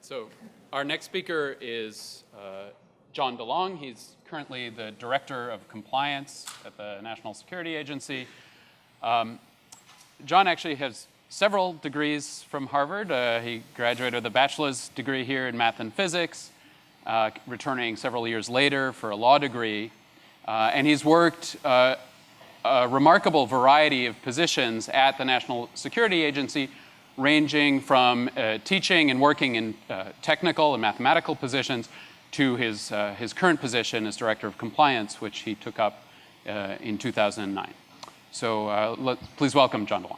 So our next speaker is John DeLong. He's currently the Director of Compliance at the National Security Agency. John actually has several degrees from Harvard. He graduated with a bachelor's degree here in math and physics, returning several years later for a law degree. And he's worked a remarkable variety of positions at the National Security Agency, ranging from teaching and working in technical and mathematical positions to his current position as Director of Compliance, which he took up in 2009. So please welcome John DeLong.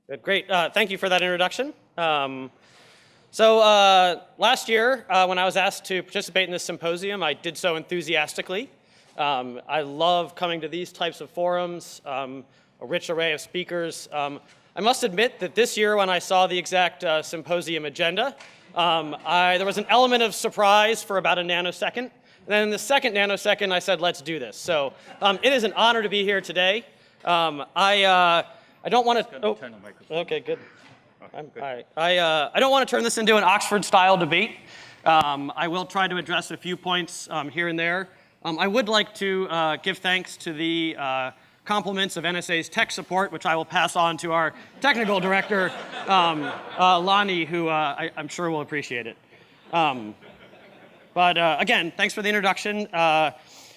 Good, great. Thank you for that introduction. So last year, when I was asked to participate in this symposium, I did so enthusiastically. I love coming to these types of forums, a rich array of speakers. I must admit that this year, when I saw the exact symposium agenda, there was an element of surprise for about a nanosecond. And then in the second nanosecond, I said, let's do this. So it is an honor to be here today. I don't want to. Oh, okay, good. All right. I don't want to turn this into an Oxford-style debate. I will try to address a few points here and there. I would like to give thanks to the compliments of NSA's tech support, which I will pass on to our technical director, Lonnie, who I'm sure will appreciate it. But again, thanks for the introduction.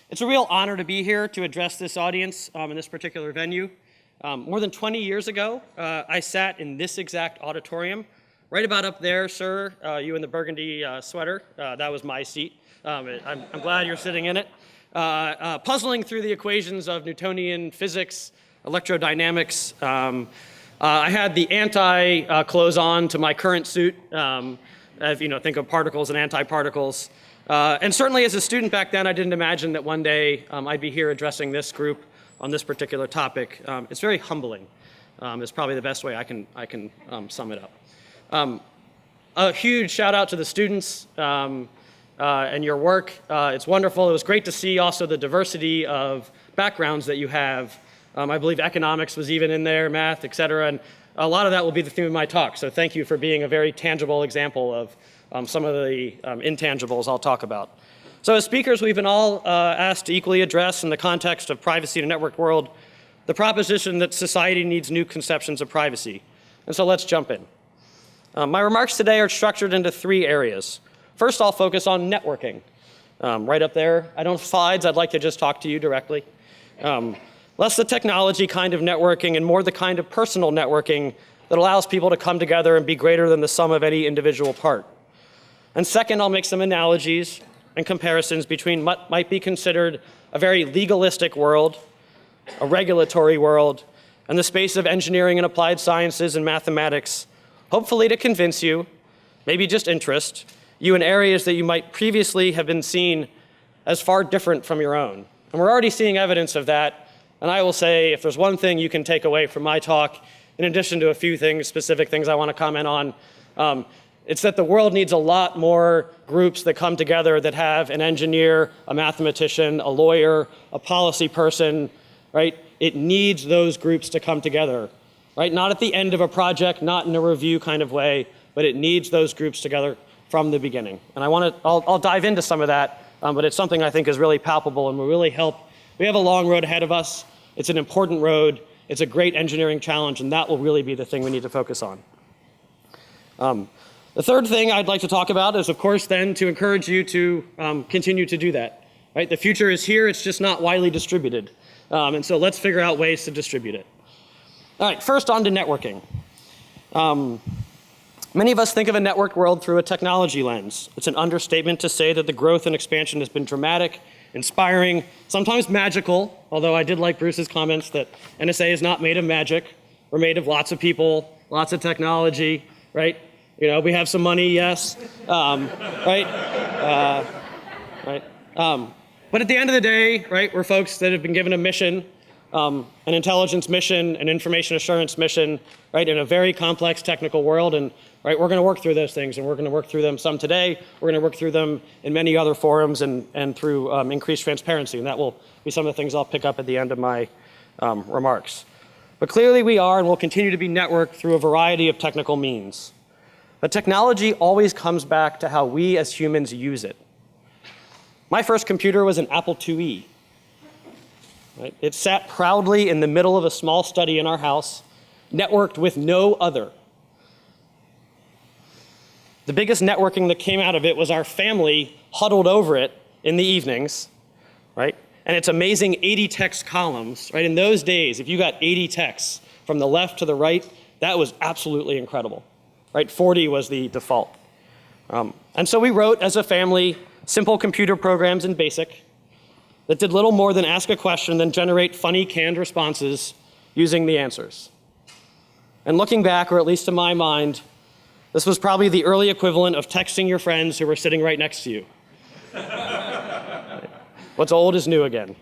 It's a real honor to be here to address this audience in this particular venue. More than 20 years ago, I sat in this exact auditorium, right about up there, sir, you in the burgundy sweater. That was my seat. I'm glad you're sitting in it. Puzzling through the equations of Newtonian physics, electrodynamics. I had the anti-clothes on to my current suit. If, think of particles and antiparticles. And certainly as a student back then, I didn't imagine that one day I'd be here addressing this group on this particular topic. It's very humbling. It's probably the best way I can sum it up. A huge shout out to the students and your work. It's wonderful. It was great to see also the diversity of backgrounds that you have. I believe economics was even in there, math, et cetera, and a lot of that will be the theme of my talk. So thank you for being a very tangible example of some of the intangibles I'll talk about. So as speakers, we've been all asked to equally address, in the context of privacy in a networked world, the proposition that society needs new conceptions of privacy. And so let's jump in. My remarks today are structured into three areas. First, I'll focus on networking. Right up there, I don't have slides. I'd like to just talk to you directly. Less the technology kind of networking and more the kind of personal networking that allows people to come together and be greater than the sum of any individual part. And second, I'll make some analogies and comparisons between what might be considered a very legalistic world, a regulatory world, and the space of engineering and applied sciences and mathematics, hopefully to convince you, maybe just interest, you in areas that you might previously have been seen as far different from your own. And we're already seeing evidence of that. And I will say, if there's one thing you can take away from my talk, in addition to a few things, specific things I want to comment on, it's that the world needs a lot more groups that come together that have an engineer, a mathematician, a lawyer, a policy person, right? It needs those groups to come together, right? Not at the end of a project, not in a review kind of way, but it needs those groups together from the beginning. And I'll dive into some of that, but it's something I think is really palpable and will really help. We have a long road ahead of us. It's an important road. It's a great engineering challenge, and that will really be the thing we need to focus on. The third thing I'd like to talk about is, of course, then to encourage you to continue to do that. Right? The future is here. It's just not widely distributed. And so let's figure out ways to distribute it. All right, first on to networking. Many of us think of a networked world through a technology lens. It's an understatement to say that the growth and expansion has been dramatic, inspiring, sometimes magical, although I did like Bruce's comments that NSA is not made of magic. We're made of lots of people, lots of technology, right? We have some money, yes, right? Right. But at the end of the day, right, we're folks that have been given a mission, an intelligence mission, an information assurance mission, right, in a very complex technical world. And right, we're going to work through those things, and we're going to work through them some today. We're going to work through them in many other forums and through increased transparency. And that will be some of the things I'll pick up at the end of my remarks. But clearly we are and will continue to be networked through a variety of technical means. But technology always comes back to how we as humans use it. My first computer was an Apple IIe. Right? It sat proudly in the middle of a small study in our house, networked with no other. The biggest networking that came out of it was our family huddled over it in the evenings, right? And its amazing 80 text columns, right? In those days, if you got 80 texts from the left to the right, that was absolutely incredible, right? 40 was the default. And so we wrote as a family simple computer programs in BASIC that did little more than ask a question, then generate funny canned responses using the answers. And looking back, or at least to my mind, this was probably the early equivalent of texting your friends who were sitting right next to you. What's old is new again.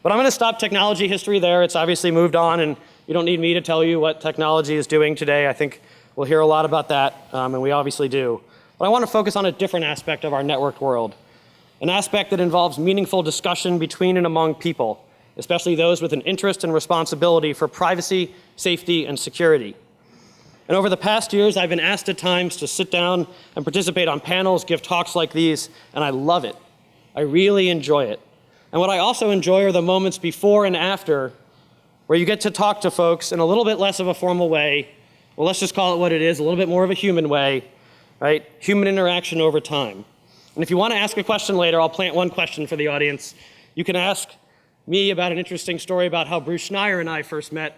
But I'm going to stop technology history there. It's obviously moved on, and you don't need me to tell you what technology is doing today. I think we'll hear a lot about that, and we obviously do. But I want to focus on a different aspect of our networked world, an aspect that involves meaningful discussion between and among people, especially those with an interest and responsibility for privacy, safety, and security. And over the past years, I've been asked at times to sit down and participate on panels, give talks like these, and I love it. I really enjoy it. And what I also enjoy are the moments before and after where you get to talk to folks in a little bit less of a formal way. Well, let's just call it what it is, a little bit more of a human way, right? Human interaction over time. And if you want to ask a question later, I'll plant one question for the audience. You can ask me about an interesting story about how Bruce Schneier and I first met,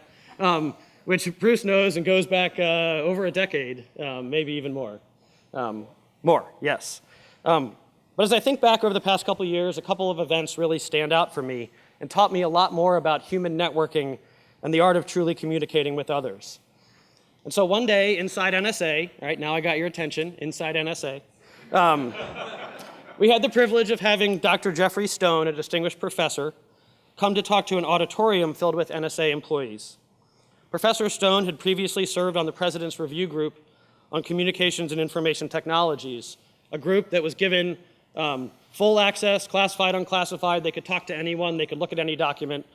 which Bruce knows and goes back over a decade, maybe even more. More, yes. But as I think back over the past couple of years, a couple of events really stand out for me and taught me a lot more about human networking and the art of truly communicating with others. And so one day inside NSA, right, now I got your attention, inside NSA, we had the privilege of having Dr. Jeffrey Stone, a distinguished professor, come to talk to an auditorium filled with NSA employees. Professor Stone had previously served on the President's Review Group on Communications and Information Technologies, a group that was given full access, classified, unclassified. They could talk to anyone. They could look at any document.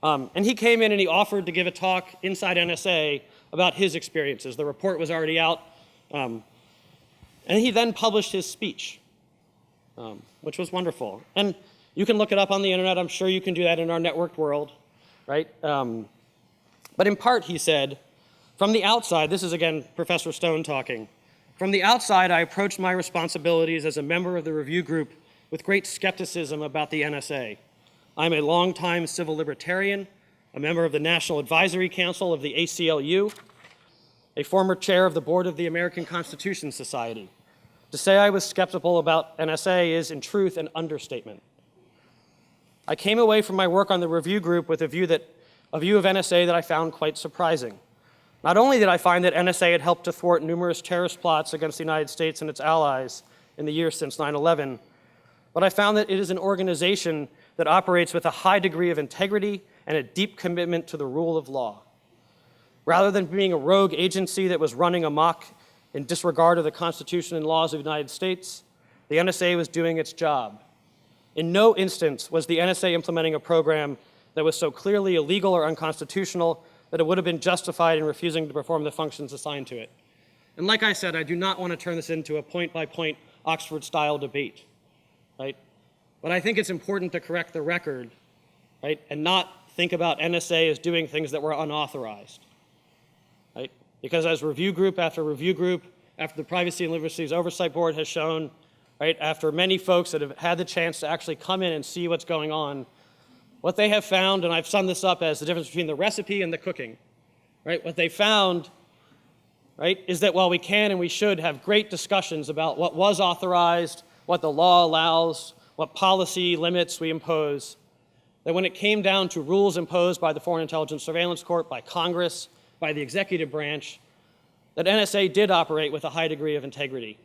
And he came in and he offered to give a talk inside NSA about his experiences. The report was already out. And he then published his speech, which was wonderful. And you can look it up on the internet. I'm sure you can do that in our networked world, right? But in part, he said, from the outside, this is again Professor Stone talking, from the outside, I approached my responsibilities as a member of the review group with great skepticism about the NSA. I'm a longtime civil libertarian, a member of the National Advisory Council of the ACLU, a former chair of the board of the American Constitution Society. To say I was skeptical about NSA is, in truth, an understatement. I came away from my work on the review group with a view of NSA that I found quite surprising. Not only did I find that NSA had helped to thwart numerous terrorist plots against the United States and its allies in the years since 9/11, but I found that it is an organization that operates with a high degree of integrity and a deep commitment to the rule of law. Rather than being a rogue agency that was running amok in disregard of the Constitution and laws of the United States, the NSA was doing its job. In no instance was the NSA implementing a program that was so clearly illegal or unconstitutional that it would have been justified in refusing to perform the functions assigned to it. And like I said, I do not want to turn this into a point-by-point Oxford-style debate, right? But I think it's important to correct the record, right, and not think about NSA as doing things that were unauthorized, right? Because as review group after review group, after the Privacy and Liberties Oversight Board has shown, right, after many folks that have had the chance to actually come in and see what's going on, what they have found, and I've summed this up as the difference between the recipe and the cooking, right? What they found, right, is that while we can and we should have great discussions about what was authorized, what the law allows, what policy limits we impose, that when it came down to rules imposed by the Foreign Intelligence Surveillance Court, by Congress, by the executive branch, that NSA did operate with a high degree of integrity,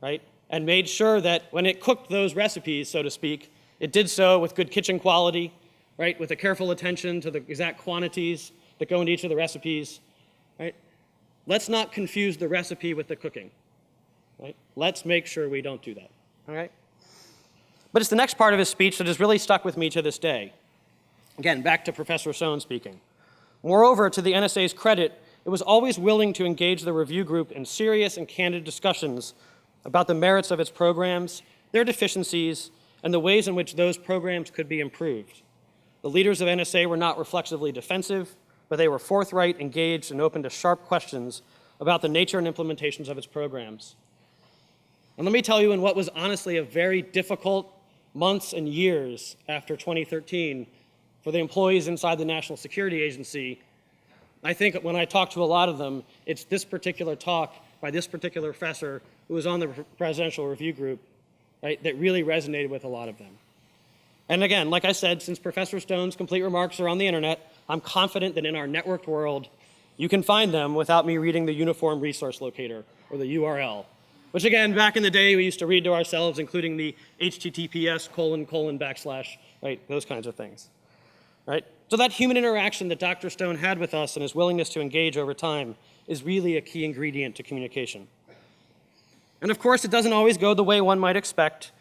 right? And made sure that when it cooked those recipes, so to speak, it did so with good kitchen quality, right, with a careful attention to the exact quantities that go into each of the recipes, right? Let's not confuse the recipe with the cooking, right? Let's make sure we don't do that, all right? But it's the next part of his speech that has really stuck with me to this day. Again, back to Professor Sohn speaking. Moreover, to the NSA's credit, it was always willing to engage the review group in serious and candid discussions about the merits of its programs, their deficiencies, and the ways in which those programs could be improved. The leaders of NSA were not reflexively defensive, but they were forthright, engaged, and open to sharp questions about the nature and implementations of its programs. And let me tell you, in what was honestly a very difficult months and years after 2013 for the employees inside the National Security Agency, I think when I talk to a lot of them, it's this particular talk by this particular professor who was on the Presidential Review Group, right, that really resonated with a lot of them. And again, like I said, since Professor Stone's complete remarks are on the internet, I'm confident that in our networked world, you can find them without me reading the Uniform Resource Locator, or the URL, which again, back in the day, we used to read to ourselves, including the https://, right, those kinds of things, right? So that human interaction that Dr. Stone had with us and his willingness to engage over time is really a key ingredient to communication. And of course, it doesn't always go the way one might expect.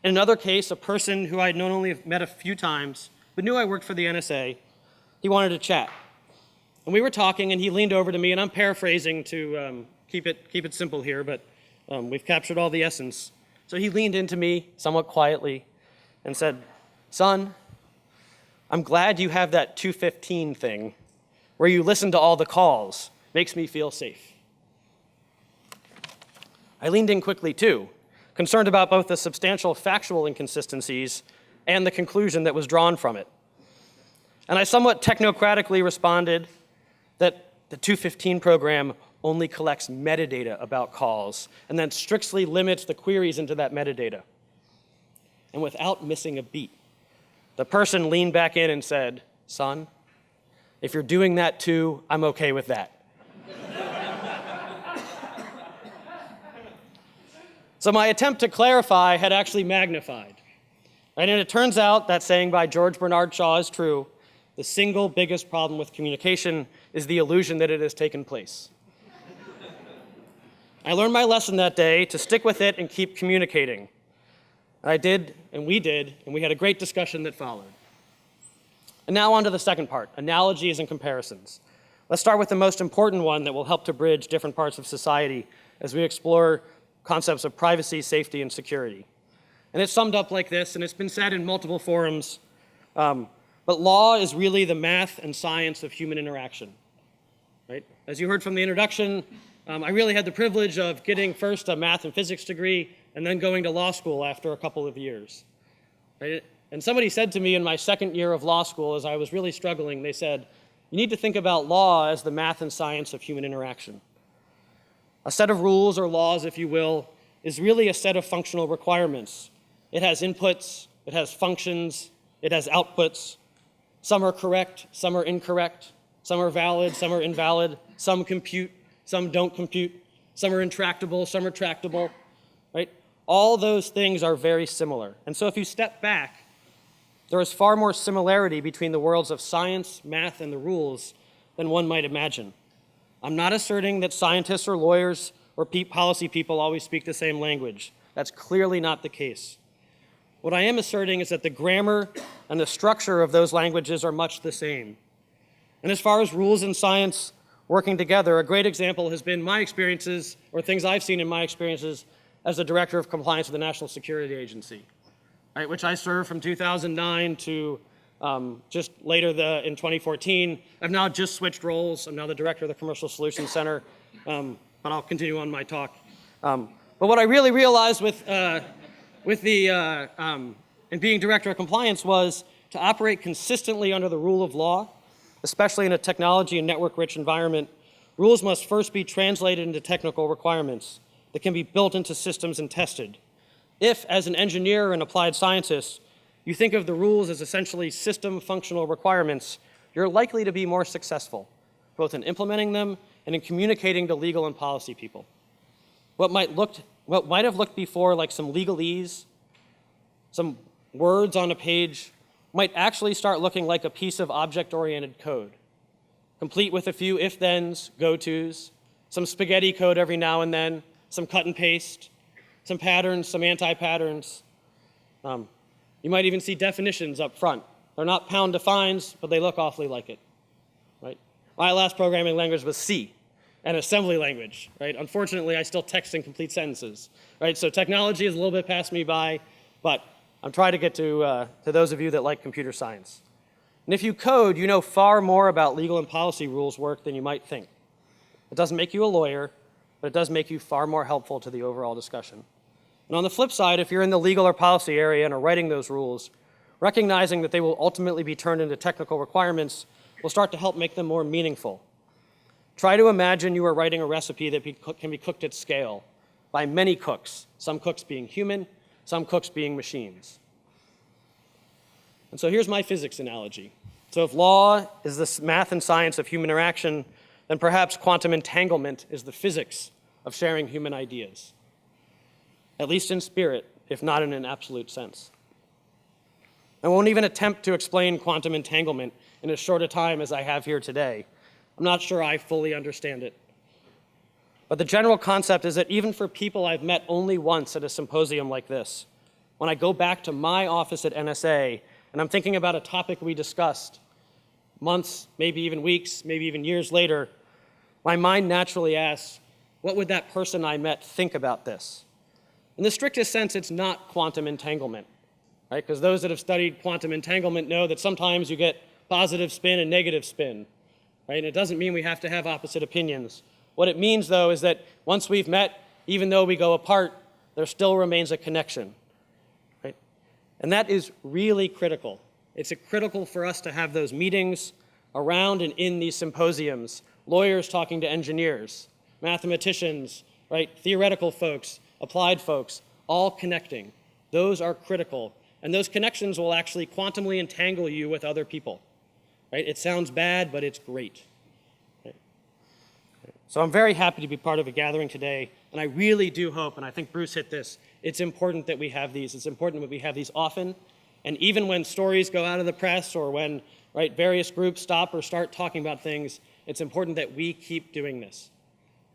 In another case, a person who I'd not only met a few times, but knew I worked for the NSA, he wanted to chat. And we were talking, and he leaned over to me, and I'm paraphrasing to keep it simple here, but we've captured all the essence. So he leaned into me somewhat quietly and said, "Son, I'm glad you have that 215 thing where you listen to all the calls. Makes me feel safe." I leaned in quickly too, concerned about both the substantial factual inconsistencies and the conclusion that was drawn from it. And I somewhat technocratically responded that the 215 program only collects metadata about calls and then strictly limits the queries into that metadata. And without missing a beat, the person leaned back in and said, "Son, if you're doing that too, I'm okay with that." So my attempt to clarify had actually magnified. Right? And it turns out that saying by George Bernard Shaw is true. The single biggest problem with communication is the illusion that it has taken place. I learned my lesson that day to stick with it and keep communicating. I did, and we had a great discussion that followed. And now on to the second part, analogies and comparisons. Let's start with the most important one that will help to bridge different parts of society as we explore concepts of privacy, safety, and security. And it's summed up like this, and it's been said in multiple forums, but law is really the math and science of human interaction. Right? As you heard from the introduction, I really had the privilege of getting first a math and physics degree and then going to law school after a couple of years. Right? And somebody said to me in my second year of law school, as I was really struggling, they said, "You need to think about law as the math and science of human interaction. A set of rules or laws, if you will, is really a set of functional requirements. It has inputs, it has functions, it has outputs. Some are correct, some are incorrect, some are valid, some are invalid, some compute, some don't compute, some are intractable, some are tractable, right? All those things are very similar. And so if you step back, there is far more similarity between the worlds of science, math, and the rules than one might imagine. I'm not asserting that scientists or lawyers or policy people always speak the same language. That's clearly not the case. What I am asserting is that the grammar and the structure of those languages are much the same. And as far as rules and science working together, a great example has been my experiences, or things I've seen in my experiences as the Director of Compliance of the National Security Agency, right, which I served from 2009 to just later in 2014. I've now just switched roles. I'm now the Director of the Commercial Solutions Center, but I'll continue on my talk. But what I really realized in being Director of Compliance was to operate consistently under the rule of law, especially in a technology and network-rich environment. Rules must first be translated into technical requirements that can be built into systems and tested. If, as an engineer and applied scientist, you think of the rules as essentially system functional requirements, you're likely to be more successful, both in implementing them and in communicating to legal and policy people. What might have looked before like some legalese, some words on a page, might actually start looking like a piece of object-oriented code, complete with a few if-thens, go-tos, some spaghetti code every now and then, some cut and paste, some patterns, some anti-patterns. You might even see definitions up front, They're not pound defines, but they look awfully like it, right? My last programming language was C, an assembly language, right? Unfortunately, I still text in complete sentences, right? So technology is a little bit past me by, but I'm trying to get to those of you that like computer science. And if you code, you know far more about legal and policy rules work than you might think. It doesn't make you a lawyer, but it does make you far more helpful to the overall discussion. And on the flip side, if you're in the legal or policy area and are writing those rules, recognizing that they will ultimately be turned into technical requirements will start to help make them more meaningful. Try to imagine you are writing a recipe that can be cooked at scale by many cooks, some cooks being human, some cooks being machines. And so here's my physics analogy. So if law is the math and science of human interaction, then perhaps quantum entanglement is the physics of sharing human ideas, at least in spirit, if not in an absolute sense. I won't even attempt to explain quantum entanglement in as short a time as I have here today. I'm not sure I fully understand it. But the general concept is that even for people I've met only once at a symposium like this, when I go back to my office at NSA and I'm thinking about a topic we discussed months, maybe even weeks, maybe even years later, my mind naturally asks, what would that person I met think about this? In the strictest sense, it's not quantum entanglement, right? Because those that have studied quantum entanglement know that sometimes you get positive spin and negative spin, right? And it doesn't mean we have to have opposite opinions. What it means, though, is that once we've met, even though we go apart, there still remains a connection, right? And that is really critical. It's critical for us to have those meetings around and in these symposiums, lawyers talking to engineers, mathematicians, right? Theoretical folks, applied folks, all connecting. Those are critical. And those connections will actually quantumly entangle you with other people, right? It sounds bad, but it's great. Right? So I'm very happy to be part of a gathering today, and I really do hope, and I think Bruce hit this, it's important that we have these. It's important that we have these often. And even when stories go out of the press or when, right, various groups stop or start talking about things, it's important that we keep doing this,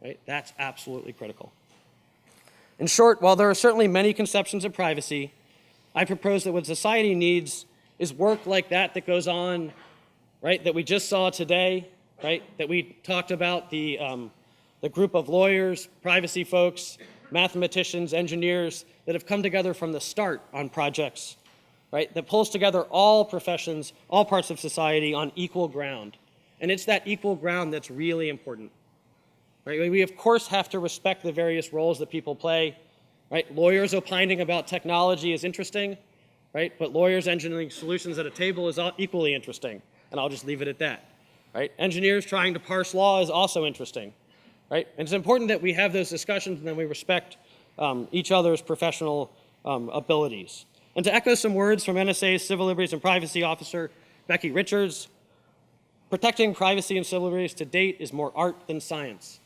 right? That's absolutely critical. In short, while there are certainly many conceptions of privacy, I propose that what society needs is work like that goes on, right, that we just saw today, right, that we talked about, the group of lawyers, privacy folks, mathematicians, engineers that have come together from the start on projects, right, that pulls together all professions, all parts of society on equal ground. And it's that equal ground that's really important. Right? We, of course, have to respect the various roles that people play. Right? Lawyers opining about technology is interesting, right? But lawyers engineering solutions at a table is equally interesting, and I'll just leave it at that. Right? Engineers trying to parse law is also interesting. Right? And it's important that we have those discussions and that we respect each other's professional abilities. And to echo some words from NSA's Civil Liberties and Privacy Officer, Becky Richards, protecting privacy and civil liberties to date is more art than science.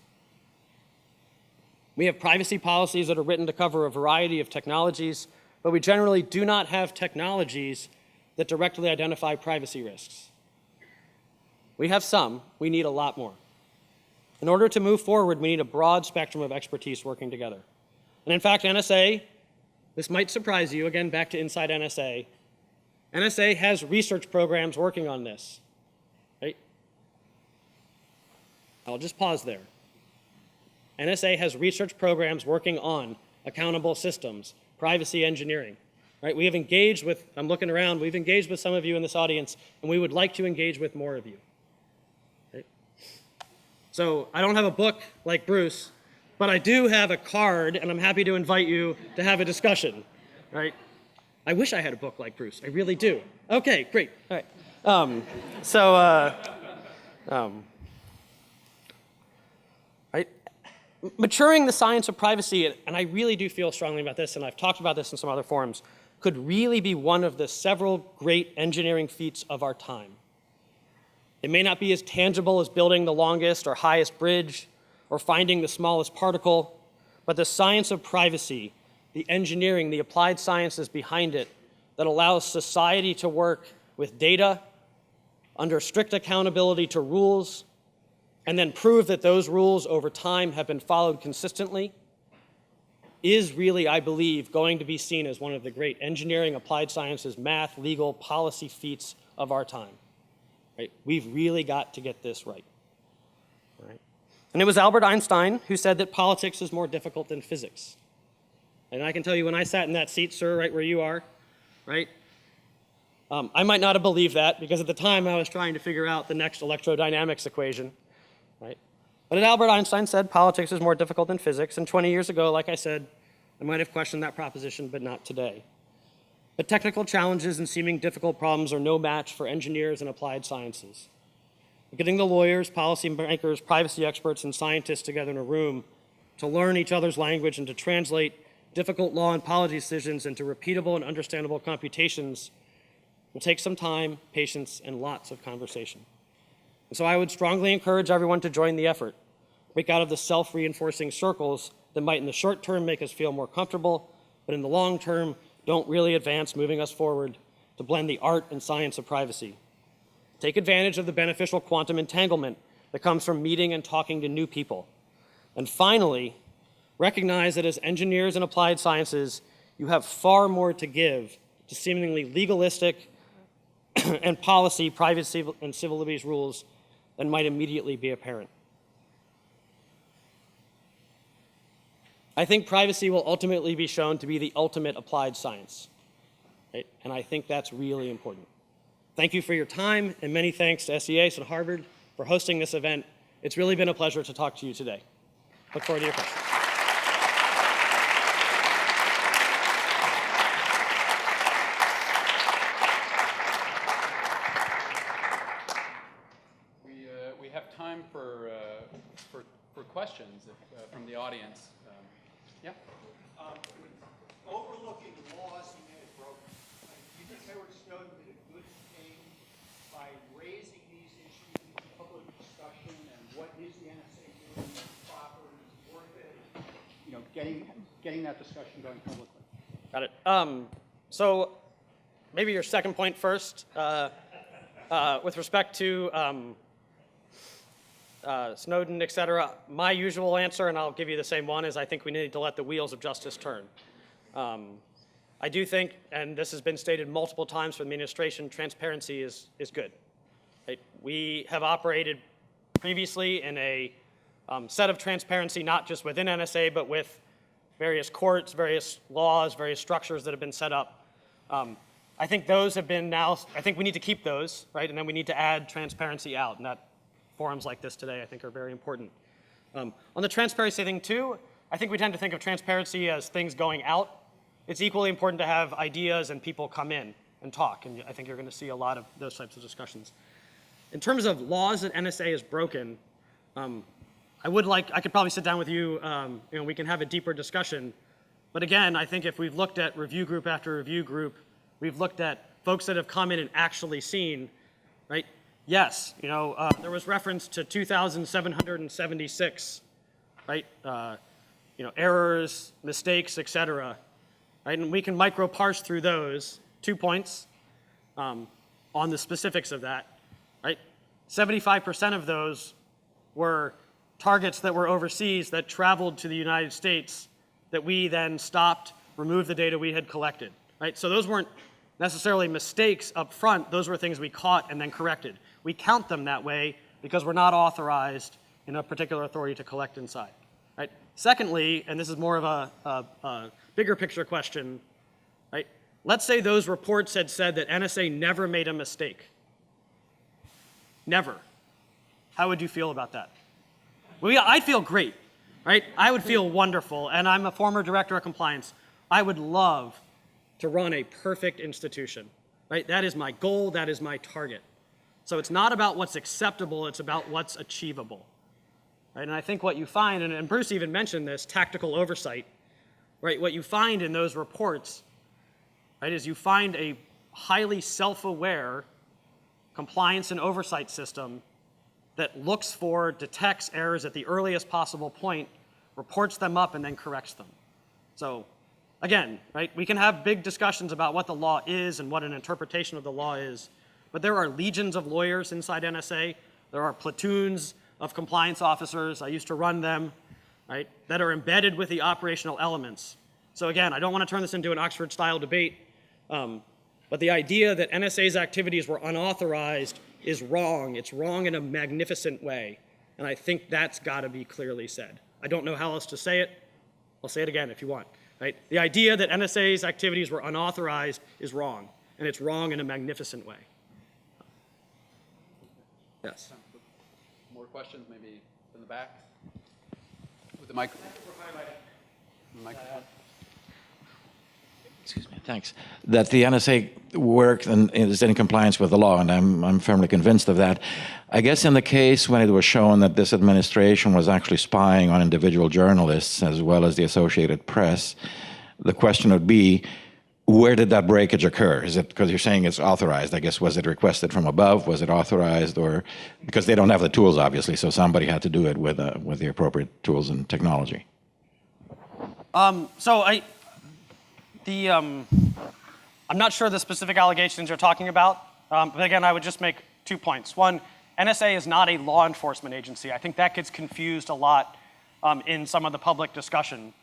We have privacy policies that are written to cover a variety of technologies, but we generally do not have technologies that directly identify privacy risks. We have some, we need a lot more. In order to move forward, we need a broad spectrum of expertise working together. And in fact, NSA, this might surprise you, again, back to inside NSA, NSA has research programs working on this, right? I'll just pause there. NSA has research programs working on accountable systems, privacy engineering, right? We have engaged with, I'm looking around, we've engaged with some of you in this audience, and we would like to engage with more of you. Right? So I don't have a book like Bruce, but I do have a card, and I'm happy to invite you to have a discussion, right? I wish I had a book like Bruce, I really do. Okay, great, all right. Right? Maturing the science of privacy, and I really do feel strongly about this, and I've talked about this in some other forums, could really be one of the several great engineering feats of our time. It may not be as tangible as building the longest or highest bridge or finding the smallest particle, but the science of privacy, the engineering, the applied sciences behind it that allows society to work with data under strict accountability to rules, and then prove that those rules over time have been followed consistently, is really, I believe, going to be seen as one of the great engineering, applied sciences, math, legal, policy feats of our time. Right? We've really got to get this right. Right? And it was Albert Einstein who said that politics is more difficult than physics. And I can tell you, when I sat in that seat, sir, right where you are, right, I might not have believed that, because at the time I was trying to figure out the next electrodynamics equation. Right? But Albert Einstein said politics is more difficult than physics, and 20 years ago, like I said, I might have questioned that proposition, but not today. But technical challenges and seeming difficult problems are no match for engineers and applied sciences. Getting the lawyers, policy makers, privacy experts, and scientists together in a room to learn each other's language and to translate difficult law and policy decisions into repeatable and understandable computations will take some time, patience, and lots of conversation. And so I would strongly encourage everyone to join the effort. Break out of the self-reinforcing circles that might in the short term make us feel more comfortable, but in the long term don't really advance moving us forward to blend the art and science of privacy. Take advantage of the beneficial quantum entanglement that comes from meeting and talking to new people. And finally, recognize that as engineers and applied sciences, you have far more to give to seemingly legalistic and policy, privacy, and civil liberties rules than might immediately be apparent. I think privacy will ultimately be shown to be the ultimate applied science. Right? And I think that's really important. Thank you for your time, and many thanks to SEAS and Harvard for hosting this event. It's really been a pleasure to talk to you today. Look forward to your questions. We have time for questions from the audience. Yeah? Overlooking laws he may have broken. Do you think Edward Snowden did a good thing by raising these issues in public discussion, and what is the NSA doing that's proper and is worth it? You know, getting that discussion going publicly. Got it. So maybe your second point first. With respect to Snowden, et cetera, my usual answer, and I'll give you the same one, is I think we need to let the wheels of justice turn. I do think, and this has been stated multiple times from the administration, transparency is good. Right? We have operated previously in a set of transparency, not just within NSA, but with various courts, various laws, various structures that have been set up. I think those have been now, I think we need to keep those, right? And then we need to add transparency out, and that forums like this today I think are very important. On the transparency thing too, I think we tend to think of transparency as things going out. It's equally important to have ideas and people come in and talk, and I think you're going to see a lot of those types of discussions. In terms of laws that NSA has broken, I could probably sit down with you, we can have a deeper discussion. But again, I think if we've looked at review group after review group, we've looked at folks that have come in and actually seen, right? Yes, there was reference to 2,776, right? Errors, mistakes, et cetera, right? And we can micro-parse through those. 2 points on the specifics of that, right? 75% of those were targets that were overseas that traveled to the United States that we then stopped, removed the data we had collected, right? So those weren't necessarily mistakes up front. Those were things we caught and then corrected. We count them that way because we're not authorized in a particular authority to collect inside, right? Secondly, and this is more of a bigger picture question, right? Let's say those reports had said that NSA never made a mistake. Never. How would you feel about that? Well, I'd feel great, right? I would feel wonderful, and I'm a former director of compliance. I would love to run a perfect institution, right? That is my goal, that is my target. So it's not about what's acceptable, it's about what's achievable, right? And I think what you find, and Bruce even mentioned this, tactical oversight, right? What you find in those reports, right, is you find a highly self-aware compliance and oversight system that looks for, detects errors at the earliest possible point, reports them up, and then corrects them. So again, right, we can have big discussions about what the law is and what an interpretation of the law is, but there are legions of lawyers inside NSA. There are platoons of compliance officers, I used to run them, right, that are embedded with the operational elements. So again, I don't want to turn this into an Oxford-style debate, But the idea that NSA's activities were unauthorized is wrong. It's wrong in a magnificent way. And I think that's got to be clearly said. I don't know how else to say it. I'll say it again if you want. Right? The idea that NSA's activities were unauthorized is wrong. And it's wrong in a magnificent way. Yes. More questions, maybe in the back? With the microphone. Excuse me, thanks. That the NSA worked and is in compliance with the law, and I'm firmly convinced of that. I guess in the case when it was shown that this administration was actually spying on individual journalists as well as the Associated Press, the question would be, where did that breakage occur? Is it because you're saying it's authorized? I guess, was it requested from above? Was it authorized? Or because they don't have the tools, obviously, so somebody had to do it with the appropriate tools and technology. I'm not sure the specific allegations you're talking about, but again, I would just make 2 points. One, NSA is not a law enforcement agency. I think that gets confused a lot in some of the public discussion.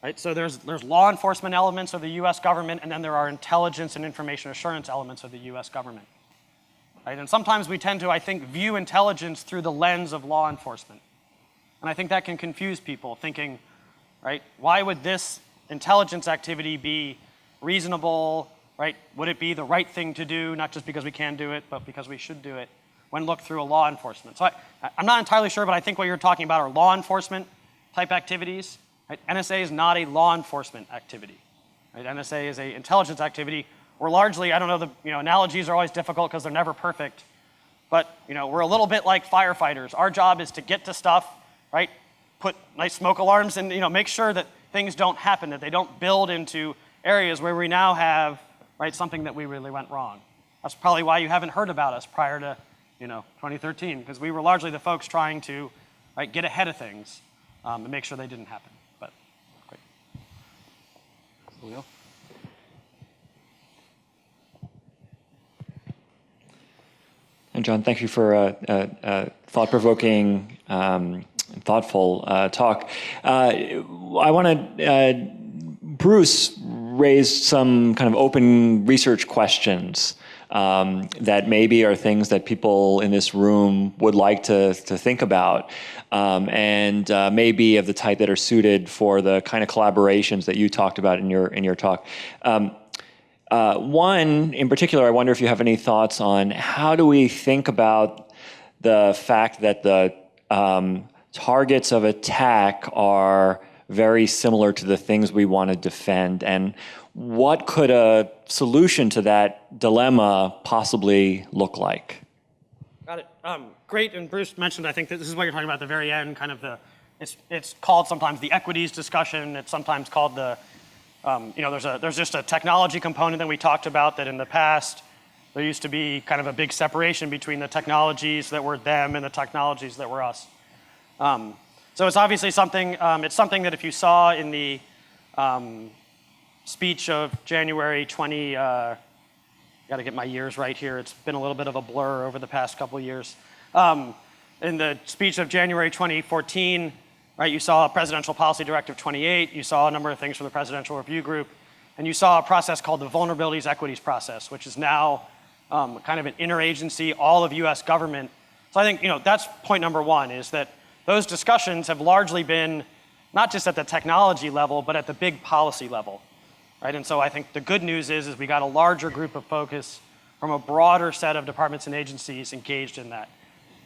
Right? So there's law enforcement elements of the U.S. government, and then there are intelligence and information assurance elements of the U.S. government. Right? And sometimes we tend to, I think, view intelligence through the lens of law enforcement. And I think that can confuse people, thinking, right, why would this intelligence activity be reasonable, right? Would it be the right thing to do, not just because we can do it, but because we should do it, when looked through a law enforcement? So I'm not entirely sure, but I think what you're talking about are law enforcement type activities. Right? NSA is not a law enforcement activity. Right? NSA is an intelligence activity. We're largely, I don't know, analogies are always difficult because they're never perfect, but we're a little bit like firefighters. Our job is to get to stuff, right? Put nice smoke alarms and make sure that things don't happen, that they don't build into areas where we now have, right, something that we really went wrong. That's probably why you haven't heard about us prior to 2013, because we were largely the folks trying to, right, get ahead of things and make sure they didn't happen. But great. Leo? And John, thank you for a thought-provoking, thoughtful talk. I want to, Bruce raised some kind of open research questions that maybe are things that people in this room would like to think about, and maybe of the type that are suited for the kind of collaborations that you talked about in your talk. One in particular, I wonder if you have any thoughts on how do we think about the fact that the targets of attack are very similar to the things we want to defend, and what could a solution to that dilemma possibly look like? Got it. Great, and Bruce mentioned, I think that this is what you're talking about at the very end, kind of it's called sometimes the equities discussion. It's sometimes called the, there's just a technology component that we talked about that in the past, there used to be kind of a big separation between the technologies that were them and the technologies that were us. So it's obviously something, it's something that if you saw in the speech of January 20, got to get my years right here, it's been a little bit of a blur over the past couple of years. In the speech of January 2014, right, you saw Presidential Policy Directive 28, you saw a number of things from the Presidential Review Group, and you saw a process called the Vulnerabilities Equities Process, which is now kind of an interagency, all of US government. So I think, that's point number one, is that those discussions have largely been not just at the technology level, but at the big policy level, right? And so I think the good news is we got a larger group of focus from a broader set of departments and agencies engaged in that.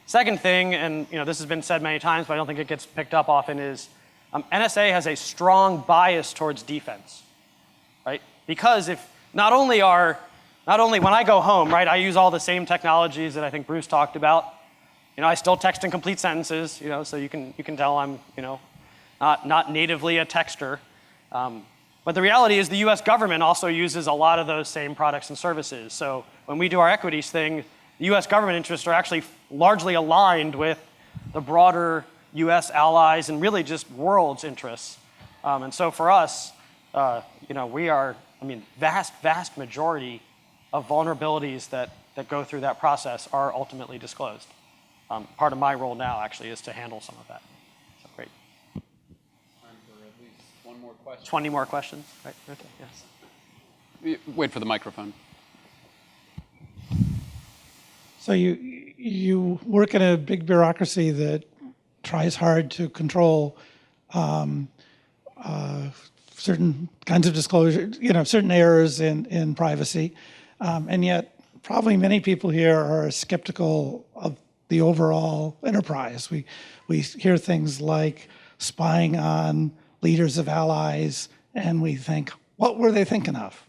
Second thing, and this has been said many times, but I don't think it gets picked up often, is NSA has a strong bias towards defense, right? Because if not only when I go home, right, I use all the same technologies that I think Bruce talked about. I still text in complete sentences, so you can tell I'm, not natively a texter. But the reality is the U.S. government also uses a lot of those same products and services. So when we do our equities thing, the U.S. government interests are actually largely aligned with the broader U.S. allies and really just world's interests. And so for us, we are, vast majority of vulnerabilities that go through that process are ultimately disclosed. Part of my role now actually is to handle some of that. So great. Time for at least one more question. 20 more questions, right? Okay, yes. Wait for the microphone. So you work in a big bureaucracy that tries hard to control certain kinds of disclosure, certain errors in privacy, and yet probably many people here are skeptical of the overall enterprise. We hear things like spying on leaders of allies, and we think, what were they thinking of?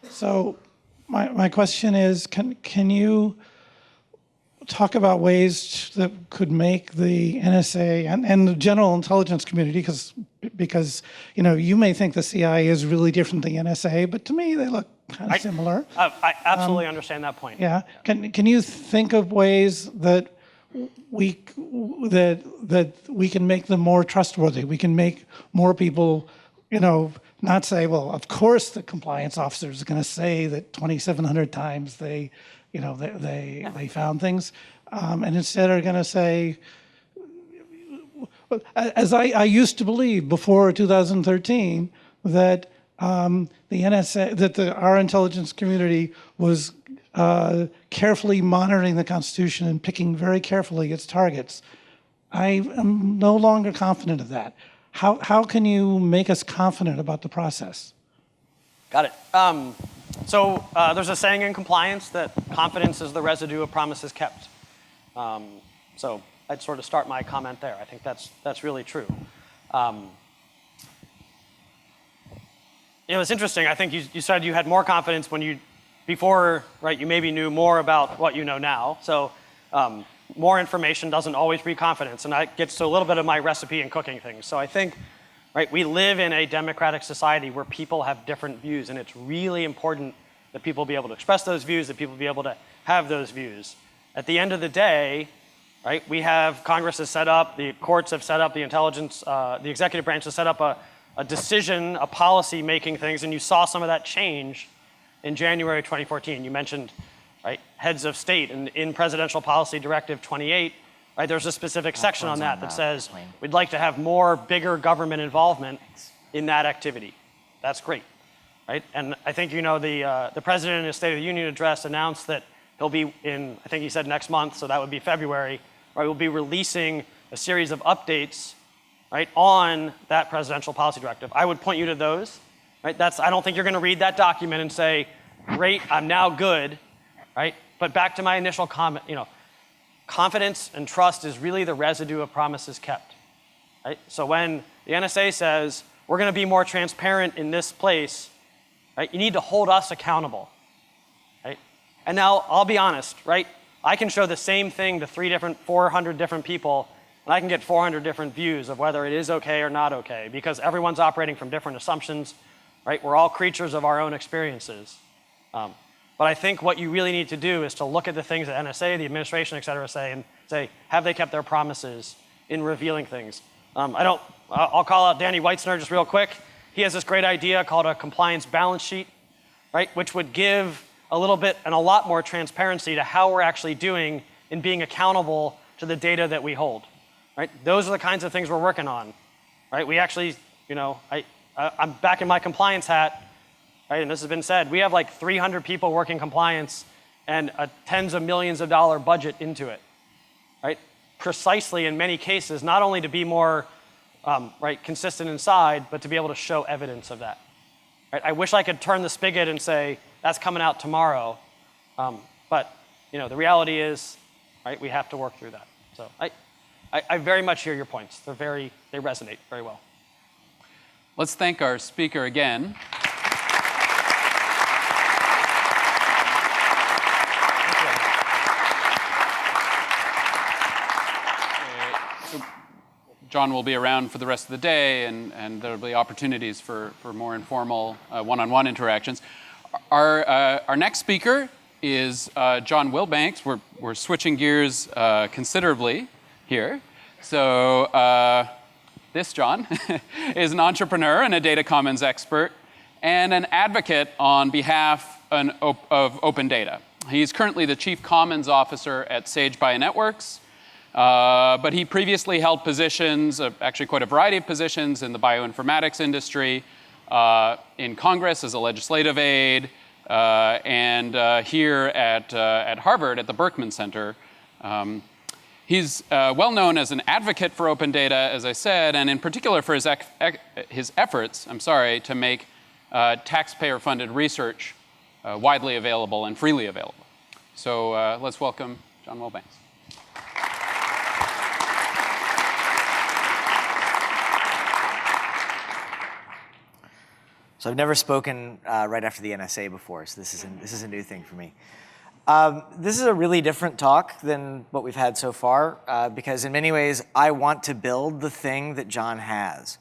So my question is, can you talk about ways that could make the NSA and the general intelligence community, because you may think the CIA is really different than the NSA, but to me they look kind of similar. I absolutely understand that point. Yeah. Can you think of ways that we can make them more trustworthy? We can make more people, not say, well, of course the compliance officers are going to say that 2,700 times they found things, and instead are going to say, as I used to believe before 2013, that the NSA, that our intelligence community was carefully monitoring the Constitution and picking very carefully its targets. I am no longer confident of that. How can you make us confident about the process? Got it. So there's a saying in compliance that confidence is the residue of promises kept. So I'd sort of start my comment there. I think that's really true. It's interesting. I think you said you had more confidence when before, right, you maybe knew more about what you know now. So more information doesn't always breed confidence, and that gets to a little bit of my recipe in cooking things. So I think, right, we live in a democratic society where people have different views, and it's really important that people be able to express those views, that people be able to have those views. At the end of the day, right, we have Congress has set up, the courts have set up, the intelligence, the executive branch has set up a decision, a policy making things, and you saw some of that change in January 2014. You mentioned, right, heads of state, and in Presidential Policy Directive 28, right, there's a specific section on that says we'd like to have more bigger government involvement in that activity. That's great, right? And I think the president in his State of the Union address announced that he'll be I think he said next month, so that would be February, right? We'll be releasing a series of updates, right, on that Presidential Policy Directive. I would point you to those, right? I don't think you're going to read that document and say, great, I'm now good, right? But back to my initial comment, confidence and trust is really the residue of promises kept, right? So when the NSA says, we're going to be more transparent in this place, right, you need to hold us accountable, right? And now I'll be honest, right? I can show the same thing to 400 different people, and I can get 400 different views of whether it is okay or not okay, because everyone's operating from different assumptions, right? We're all creatures of our own experiences. But I think what you really need to do is to look at the things that NSA, the administration, et cetera, say, have they kept their promises in revealing things? I'll call out Danny Weitzner just real quick. He has this great idea called a compliance balance sheet, right? Which would give a little bit and a lot more transparency to how we're actually doing in being accountable to the data that we hold, right? Those are the kinds of things we're working on, right? We actually, I'm back in my compliance hat, right? And this has been said, we have like 300 people working compliance and tens of millions of dollar budget into it, right? Precisely in many cases, not only to be more consistent inside, but to be able to show evidence of that. Right? I wish I could turn the spigot and say, that's coming out tomorrow. But the reality is, right, we have to work through that. So I very much hear your points. They resonate very well. Let's thank our speaker again. John will be around for the rest of the day, and there will be opportunities for more informal one-on-one interactions. Our next speaker is John Wilbanks. We're switching gears considerably here. So this John is an entrepreneur and a data commons expert and an advocate on behalf of open data. He's currently the Chief Commons Officer at Sage Bionetworks. But he previously held positions, actually quite a variety of positions in the bioinformatics industry, in Congress as a legislative aide, and here at Harvard at the Berkman Center. He's well known as an advocate for open data, as I said, and in particular for his efforts, to make taxpayer-funded research widely available and freely available. So let's welcome John Wilbanks. So I've never spoken right after the NSA before, so this is a new thing for me. This is a really different talk than what we've had so far, because in many ways I want to build the thing that John has,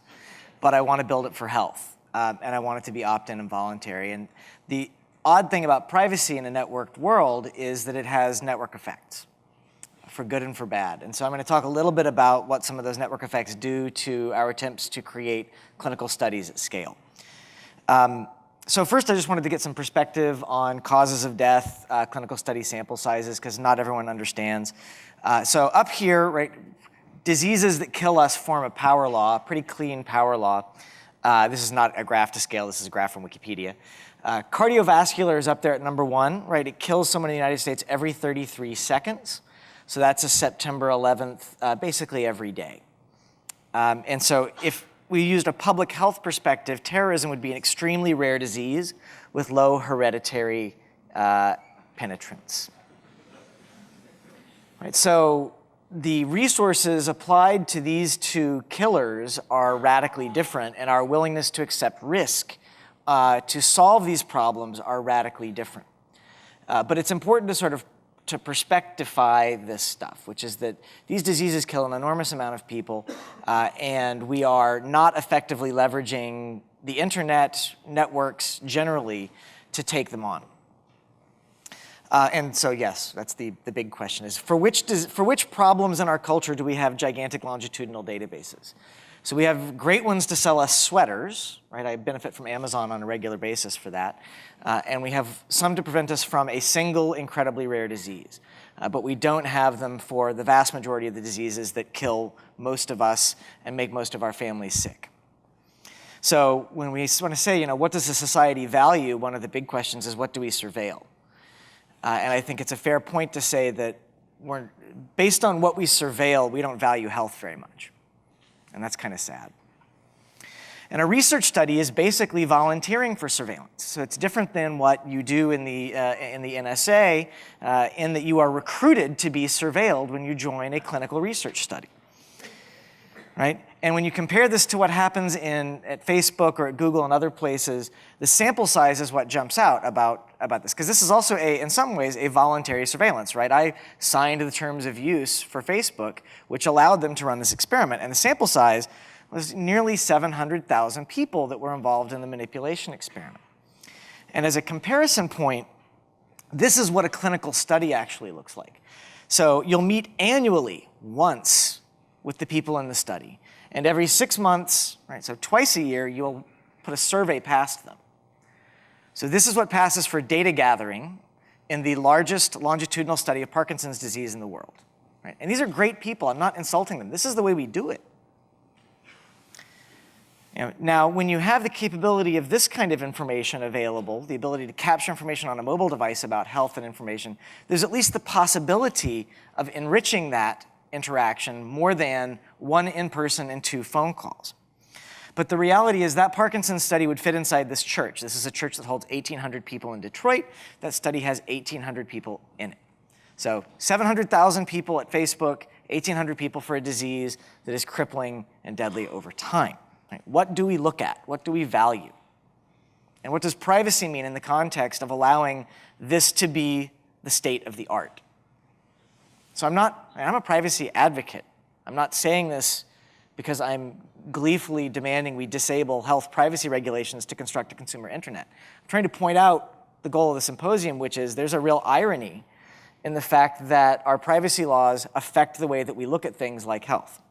but I want to build it for health, and I want it to be opt-in and voluntary. And the odd thing about privacy in a networked world is that it has network effects, for good and for bad. And so I'm going to talk a little bit about what some of those network effects do to our attempts to create clinical studies at scale. So first, I just wanted to get some perspective on causes of death, clinical study sample sizes, because not everyone understands. So up here, right, diseases that kill us form a power law, a pretty clean power law. This is not a graph to scale. This is a graph from Wikipedia. Cardiovascular is up there at number 1, right? It kills someone in the United States every 33 seconds. So that's a September 11th, basically every day. And so if we used a public health perspective, terrorism would be an extremely rare disease with low hereditary penetrance. Right, so the resources applied to these two killers are radically different, and our willingness to accept risk to solve these problems are radically different. But it's important to sort of to perspectify this stuff, which is that these diseases kill an enormous amount of people, and we are not effectively leveraging the internet, networks generally, to take them on. And so yes, that's the big question is, for which problems in our culture do we have gigantic longitudinal databases? So we have great ones to sell us sweaters, right? I benefit from Amazon on a regular basis for that. And we have some to prevent us from a single incredibly rare disease. But we don't have them for the vast majority of the diseases that kill most of us and make most of our families sick. So when we want to say, what does a society value, one of the big questions is, what do we surveil? And I think it's a fair point to say that based on what we surveil, we don't value health very much. And that's kind of sad. And a research study is basically volunteering for surveillance. So it's different than what you do in the NSA, in that you are recruited to be surveilled when you join a clinical research study, right? And when you compare this to what happens at Facebook or at Google and other places, the sample size is what jumps out about this. Because this is also, in some ways, a voluntary surveillance, right? I signed the terms of use for Facebook, which allowed them to run this experiment. And the sample size was nearly 700,000 people that were involved in the manipulation experiment. And as a comparison point, this is what a clinical study actually looks like. So you'll meet annually once with the people in the study. And every 6 months, right, so twice a year, you'll put a survey past them. So this is what passes for data gathering in the largest longitudinal study of Parkinson's disease in the world. Right? And these are great people. I'm not insulting them. This is the way we do it. Now, when you have the capability of this kind of information available, the ability to capture information on a mobile device about health and information, there's at least the possibility of enriching that interaction more than 1 in-person and 2 phone calls. But the reality is that Parkinson's study would fit inside this church. This is a church that holds 1,800 people in Detroit. That study has 1,800 people in it. So 700,000 people at Facebook, 1,800 people for a disease that is crippling and deadly over time. Right? What do we look at? What do we value? And what does privacy mean in the context of allowing this to be the state of the art? So I'm a privacy advocate. I'm not saying this because I'm gleefully demanding we disable health privacy regulations to construct a consumer internet. I'm trying to point out the goal of the symposium, which is there's a real irony in the fact that our privacy laws affect the way that we look at things like health.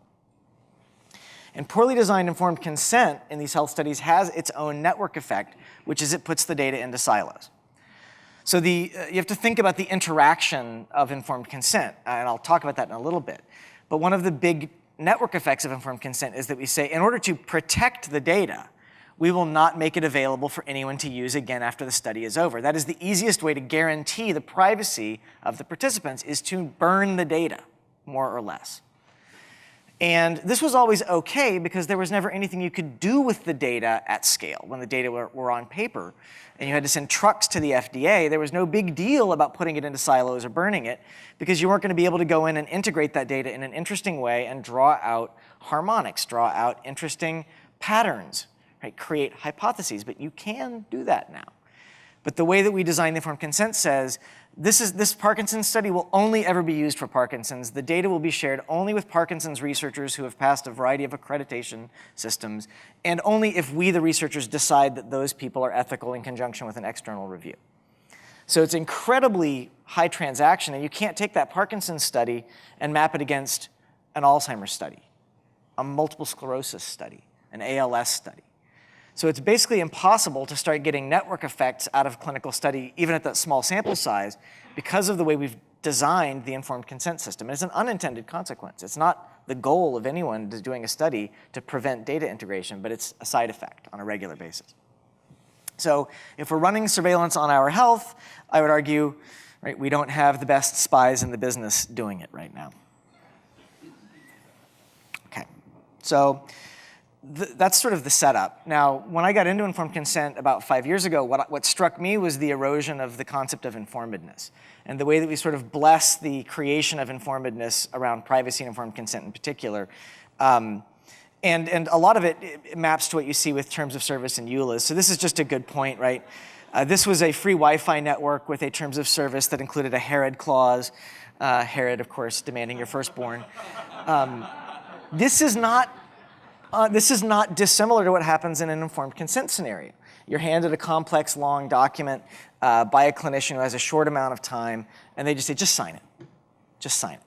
And poorly designed informed consent in these health studies has its own network effect, which is it puts the data into silos. So you have to think about the interaction of informed consent, and I'll talk about that in a little bit. But one of the big network effects of informed consent is that we say, in order to protect the data, we will not make it available for anyone to use again after the study is over. That is the easiest way to guarantee the privacy of the participants, is to burn the data, more or less. And this was always okay because there was never anything you could do with the data at scale. When the data were on paper and you had to send trucks to the FDA, there was no big deal about putting it into silos or burning it because you weren't going to be able to go in and integrate that data in an interesting way and draw out harmonics, draw out interesting patterns, right? Create hypotheses. But you can do that now. But the way that we design the informed consent says, this Parkinson's study will only ever be used for Parkinson's. The data will be shared only with Parkinson's researchers who have passed a variety of accreditation systems, and only if we, the researchers, decide that those people are ethical in conjunction with an external review. So it's incredibly high transaction, and you can't take that Parkinson's study and map it against an Alzheimer's study, a multiple sclerosis study, an ALS study. So it's basically impossible to start getting network effects out of clinical study, even at that small sample size, because of the way we've designed the informed consent system. And it's an unintended consequence. It's not the goal of anyone doing a study to prevent data integration, but it's a side effect on a regular basis. So if we're running surveillance on our health, I would argue, right, we don't have the best spies in the business doing it right now. Okay, so that's sort of the setup. Now, when I got into informed consent about 5 years ago, what struck me was the erosion of the concept of informedness and the way that we sort of bless the creation of informedness around privacy and informed consent in particular. And a lot of it maps to what you see with terms of service and EULAs. So this is just a good point, right? This was a free Wi-Fi network with a terms of service that included a Herod clause. Herod, of course, demanding your firstborn. This is not dissimilar to what happens in an informed consent scenario. You're handed a complex, long document by a clinician who has a short amount of time, and they just say, just sign it. Just sign it.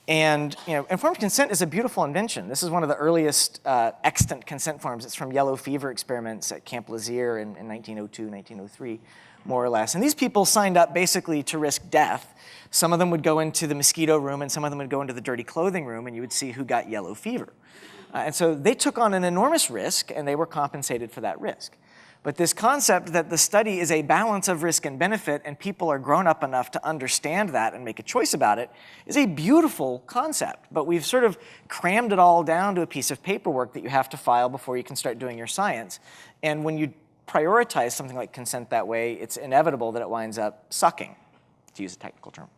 And informed consent is a beautiful invention. This is one of the earliest extant consent forms. It's from yellow fever experiments at Camp Lazier in 1902, 1903, more or less. And these people signed up basically to risk death. Some of them would go into the mosquito room, and some of them would go into the dirty clothing room, and you would see who got yellow fever. And so they took on an enormous risk, and they were compensated for that risk. But this concept that the study is a balance of risk and benefit, and people are grown up enough to understand that and make a choice about it, is a beautiful concept. But we've sort of crammed it all down to a piece of paperwork that you have to file before you can start doing your science. And when you prioritize something like consent that way, it's inevitable that it winds up sucking, to use a technical term.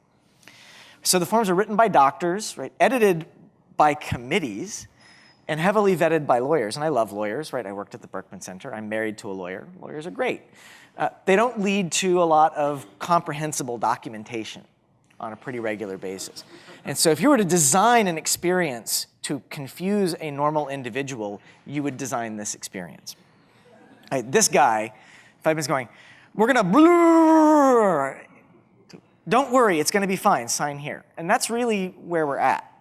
So the forms are written by doctors, right, edited by committees, and heavily vetted by lawyers. And I love lawyers, right? I worked at the Berkman Center. I'm married to a lawyer. Lawyers are great. They don't lead to a lot of comprehensible documentation on a pretty regular basis. And so if you were to design an experience to confuse a normal individual, you would design this experience. Right, this guy, 5 minutes going, we're gonna blur. Don't worry, it's gonna be fine, sign here. And that's really where we're at.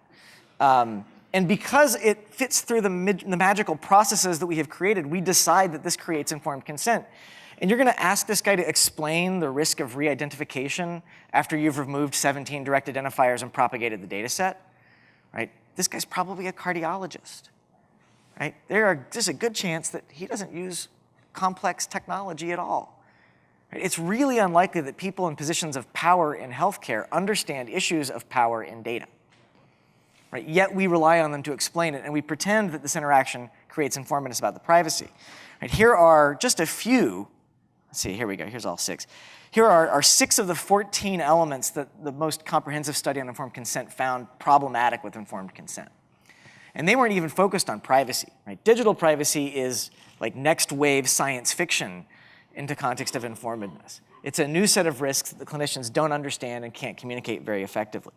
And because it fits through the magical processes that we have created, we decide that this creates informed consent. And you're going to ask this guy to explain the risk of re-identification after you've removed 17 direct identifiers and propagated the data set, right? This guy's probably a cardiologist, right? There's a good chance that he doesn't use complex technology at all. Right? It's really unlikely that people in positions of power in healthcare understand issues of power in data. Right? Yet we rely on them to explain it, and we pretend that this interaction creates informativeness about the privacy. Right? Here are just a few. Let's see, here we go. Here's all 6. Here are 6 of the 14 elements that the most comprehensive study on informed consent found problematic with informed consent. And they weren't even focused on privacy. Right? Digital privacy is like next wave science fiction into context of informedness. It's a new set of risks that the clinicians don't understand and can't communicate very effectively.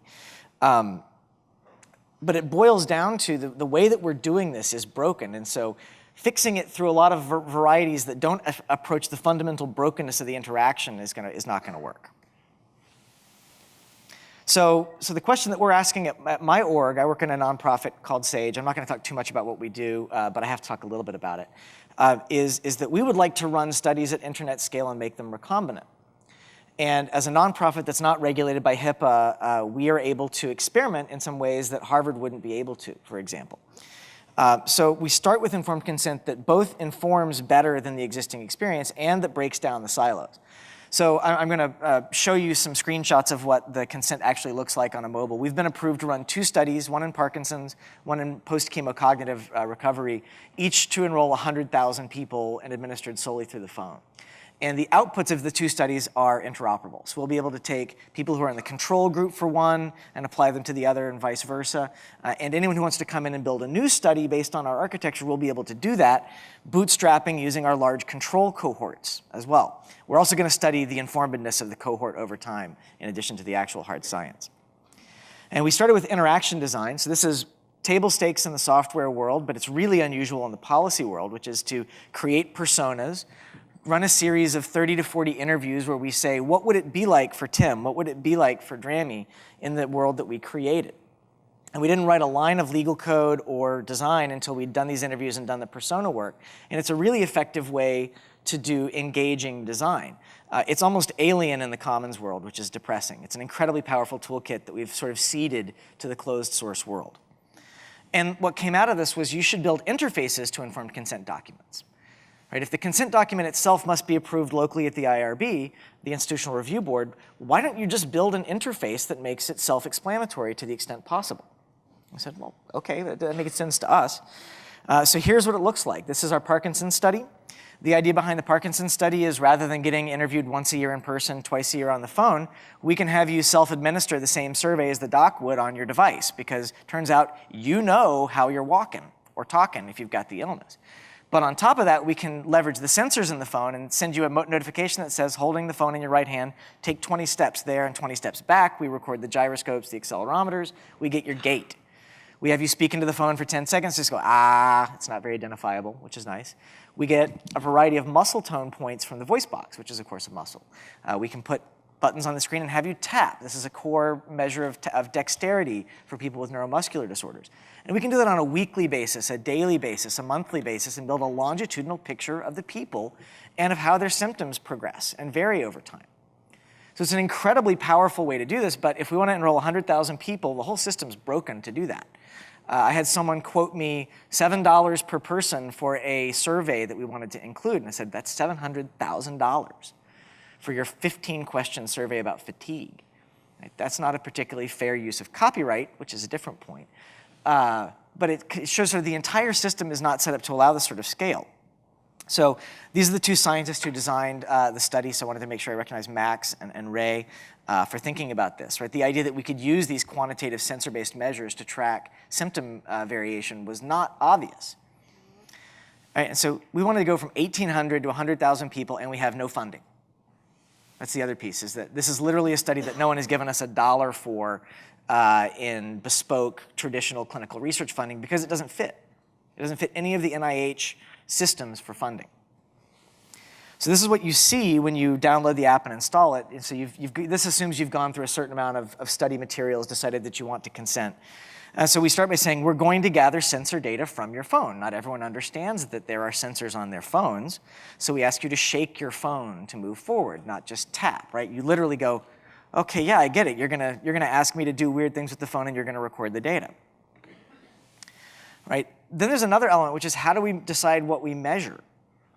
But it boils down to the way that we're doing this is broken. And so fixing it through a lot of varieties that don't approach the fundamental brokenness of the interaction is not going to work. So the question that we're asking at my org, I work in a nonprofit called SAGE. I'm not going to talk too much about what we do, but I have to talk a little bit about it, is that we would like to run studies at internet scale and make them recombinant. And as a nonprofit that's not regulated by HIPAA, we are able to experiment in some ways that Harvard wouldn't be able to, for example. So we start with informed consent that both informs better than the existing experience and that breaks down the silos. So I'm going to show you some screenshots of what the consent actually looks like on a mobile. We've been approved to run 2 studies, one in Parkinson's, one in post-chemocognitive recovery, each to enroll 100,000 people and administered solely through the phone. And the outputs of the 2 studies are interoperable. So we'll be able to take people who are in the control group for one and apply them to the other and vice versa. And anyone who wants to come in and build a new study based on our architecture will be able to do that, bootstrapping using our large control cohorts as well. We're also going to study the informativeness of the cohort over time in addition to the actual hard science. And we started with interaction design. So this is table stakes in the software world, but it's really unusual in the policy world, which is to create personas, run a series of 30 to 40 interviews where we say, what would it be like for Tim? What would it be like for Drammy in the world that we created? And we didn't write a line of legal code or design until we'd done these interviews and done the persona work. And it's a really effective way to do engaging design. It's almost alien in the commons world, which is depressing. It's an incredibly powerful toolkit that we've sort of seeded to the closed source world. And what came out of this was you should build interfaces to informed consent documents. Right? If the consent document itself must be approved locally at the IRB, the Institutional Review Board, why don't you just build an interface that makes it self-explanatory to the extent possible? I said, well, okay, that makes sense to us. So here's what it looks like. This is our Parkinson's study. The idea behind the Parkinson's study is rather than getting interviewed once a year in person, twice a year on the phone, we can have you self-administer the same survey as the doc would on your device, because it turns out you know how you're walking or talking if you've got the illness. But on top of that, we can leverage the sensors in the phone and send you a notification that says, holding the phone in your right hand, take 20 steps there and 20 steps back. We record the gyroscopes, the accelerometers. We get your gait. We have you speak into the phone for 10 seconds, just go, it's not very identifiable, which is nice. We get a variety of muscle tone points from the voice box, which is, of course, a muscle. We can put buttons on the screen and have you tap. This is a core measure of dexterity for people with neuromuscular disorders. And we can do that on a weekly basis, a daily basis, a monthly basis, and build a longitudinal picture of the people and of how their symptoms progress and vary over time. So it's an incredibly powerful way to do this, but if we want to enroll 100,000 people, the whole system's broken to do that. I had someone quote me $7 per person for a survey that we wanted to include, and I said, that's $700,000 for your 15-question survey about fatigue. Right? That's not a particularly fair use of copyright, which is a different point. But it shows sort of the entire system is not set up to allow this sort of scale. So these are the 2 scientists who designed the study, so I wanted to make sure I recognize Max and Ray for thinking about this. Right? The idea that we could use these quantitative sensor-based measures to track symptom variation was not obvious. Right? And so we wanted to go from 1,800 to 100,000 people, and we have no funding. That's the other piece, is that this is literally a study that no one has given us $1 for in bespoke, traditional clinical research funding because it doesn't fit. It doesn't fit any of the NIH systems for funding. So this is what you see when you download the app and install it. And so this assumes you've gone through a certain amount of study materials, decided that you want to consent. So we start by saying we're going to gather sensor data from your phone. Not everyone understands that there are sensors on their phones. So we ask you to shake your phone to move forward, not just tap, right? You literally go, okay, yeah, I get it. You're gonna ask me to do weird things with the phone and you're gonna record the data. Right? Then there's another element, which is how do we decide what we measure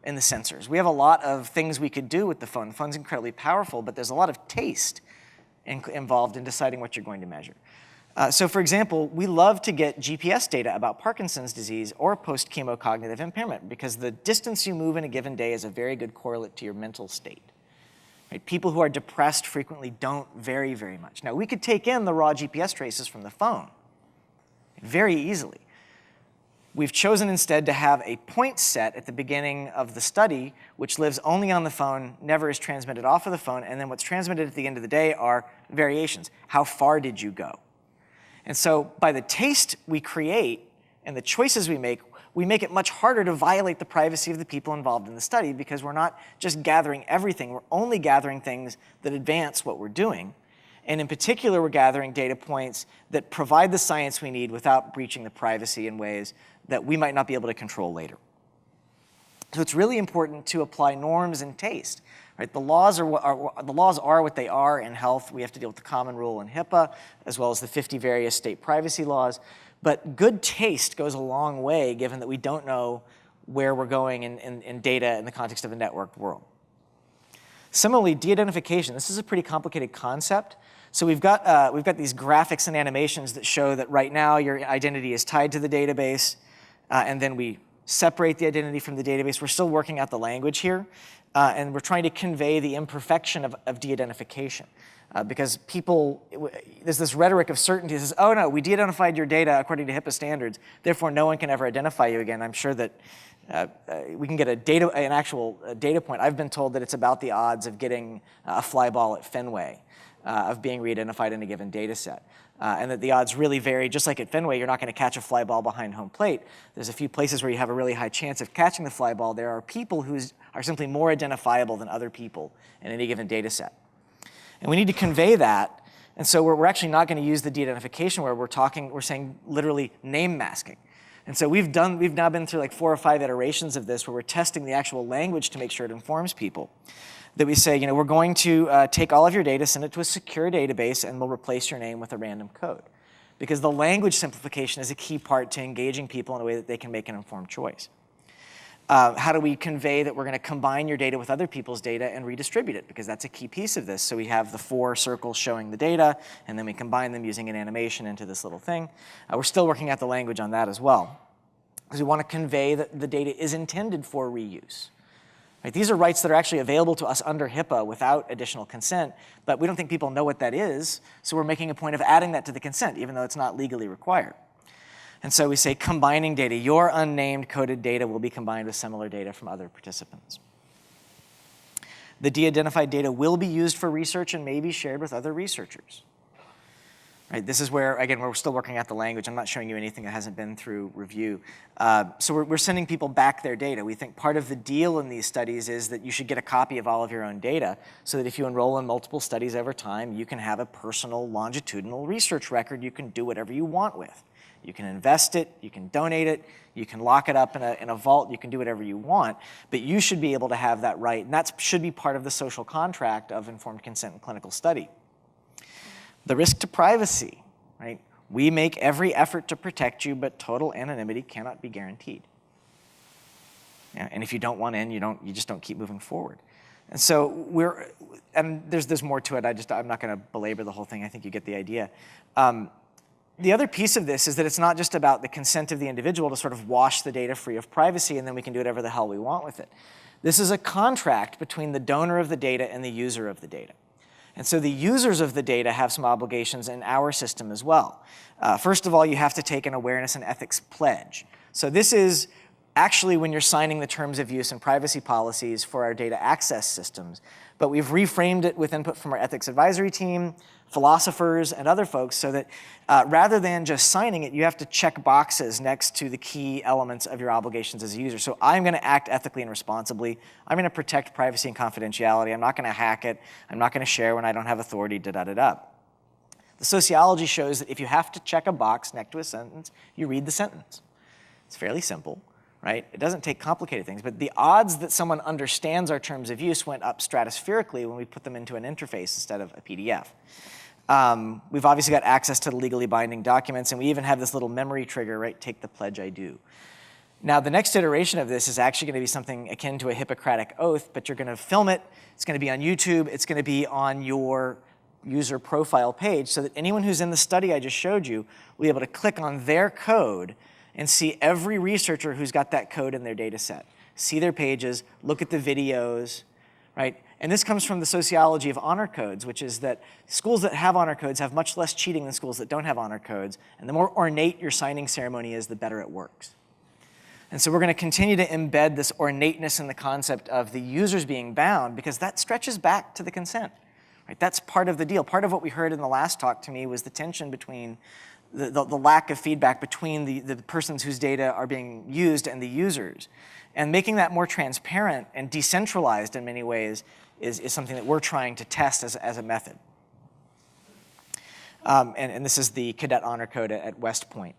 in the sensors? We have a lot of things we could do with the phone. The phone's incredibly powerful, but there's a lot of taste involved in deciding what you're going to measure. So for example, we love to get GPS data about Parkinson's disease or post-chemocognitive impairment because the distance you move in a given day is a very good correlate to your mental state. Right? People who are depressed frequently don't vary very much. Now, we could take in the raw GPS traces from the phone very easily. We've chosen instead to have a point set at the beginning of the study, which lives only on the phone, never is transmitted off of the phone, and then what's transmitted at the end of the day are variations. How far did you go? And so by the taste we create and the choices we make it much harder to violate the privacy of the people involved in the study because we're not just gathering everything, we're only gathering things that advance what we're doing. And in particular, we're gathering data points that provide the science we need without breaching the privacy in ways that we might not be able to control later. So it's really important to apply norms and taste. Right? The laws are what they are in health. We have to deal with the common rule in HIPAA, as well as the 50 various state privacy laws. But good taste goes a long way, given that we don't know where we're going in data in the context of a networked world. Similarly, de-identification. This is a pretty complicated concept. So we've got these graphics and animations that show that right now your identity is tied to the database, and then we separate the identity from the database. We're still working out the language here, and we're trying to convey the imperfection of de-identification. Because there's this rhetoric of certainty that says, oh no, we de-identified your data according to HIPAA standards, therefore no one can ever identify you again. I'm sure that we can get an actual data point. I've been told that it's about the odds of getting a fly ball at Fenway, of being re-identified in a given data set. And that the odds really vary. Just like at Fenway, you're not going to catch a fly ball behind home plate. There's a few places where you have a really high chance of catching the fly ball. There are people who are simply more identifiable than other people in any given data set. And we need to convey that. And so we're actually not going to use the de-identification where we're saying literally name masking. And so we've now been through like 4 or 5 iterations of this where we're testing the actual language to make sure it informs people. That we say, we're going to take all of your data, send it to a secure database, and we'll replace your name with a random code. Because the language simplification is a key part to engaging people in a way that they can make an informed choice. How do we convey that we're going to combine your data with other people's data and redistribute it? Because that's a key piece of this. So we have the 4 circles showing the data, and then we combine them using an animation into this little thing. We're still working out the language on that as well. Because we want to convey that the data is intended for reuse. Right? These are rights that are actually available to us under HIPAA without additional consent, but we don't think people know what that is, so we're making a point of adding that to the consent, even though it's not legally required. And so we say combining data. Your unnamed coded data will be combined with similar data from other participants. The de-identified data will be used for research and may be shared with other researchers. Right, this is where, again, we're still working out the language. I'm not showing you anything that hasn't been through review. So we're sending people back their data. We think part of the deal in these studies is that you should get a copy of all of your own data so that if you enroll in multiple studies over time, you can have a personal longitudinal research record you can do whatever you want with. You can invest it, you can donate it, you can lock it up in a vault, you can do whatever you want, but you should be able to have that right, and that should be part of the social contract of informed consent in clinical study. The risk to privacy, right? We make every effort to protect you, but total anonymity cannot be guaranteed. Yeah, and if you don't want in, you just don't keep moving forward. And so there's more to it. I'm not going to belabor the whole thing. I think you get the idea. The other piece of this is that it's not just about the consent of the individual to sort of wash the data free of privacy and then we can do whatever the hell we want with it. This is a contract between the donor of the data and the user of the data. And so the users of the data have some obligations in our system as well. First of all, you have to take an awareness and ethics pledge. So this is actually when you're signing the terms of use and privacy policies for our data access systems. But we've reframed it with input from our ethics advisory team, philosophers, and other folks so that rather than just signing it, you have to check boxes next to the key elements of your obligations as a user. So I'm going to act ethically and responsibly. I'm going to protect privacy and confidentiality. I'm not going to hack it. I'm not going to share when I don't have authority, da-da-da-da. The sociology shows that if you have to check a box next to a sentence, you read the sentence. It's fairly simple. Right? It doesn't take complicated things, but the odds that someone understands our terms of use went up stratospherically when we put them into an interface instead of a PDF. We've obviously got access to the legally binding documents, and we even have this little memory trigger, right? Take the pledge I do. Now, the next iteration of this is actually going to be something akin to a Hippocratic oath, but you're going to film it. It's going to be on YouTube. It's going to be on your user profile page so that anyone who's in the study I just showed you will be able to click on their code and see every researcher who's got that code in their data set. See their pages, look at the videos, right? And this comes from the sociology of honor codes, which is that schools that have honor codes have much less cheating than schools that don't have honor codes. And the more ornate your signing ceremony is, the better it works. And so we're going to continue to embed this ornateness in the concept of the users being bound because that stretches back to the consent. Right? That's part of the deal. Part of what we heard in the last talk to me was the tension between the lack of feedback between the persons whose data are being used and the users. And making that more transparent and decentralized in many ways is something that we're trying to test as a method. And this is the Cadet Honor Code at West Point,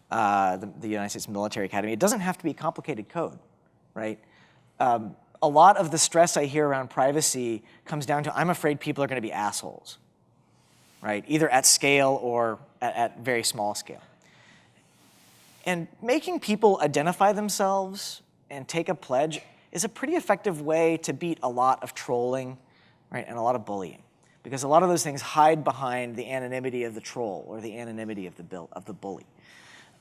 the United States Military Academy. It doesn't have to be complicated code, right? A lot of the stress I hear around privacy comes down to I'm afraid people are going to be assholes, right? Either at scale or at very small scale. And making people identify themselves and take a pledge is a pretty effective way to beat a lot of trolling, right, and a lot of bullying. Because a lot of those things hide behind the anonymity of the troll or the anonymity of the bully.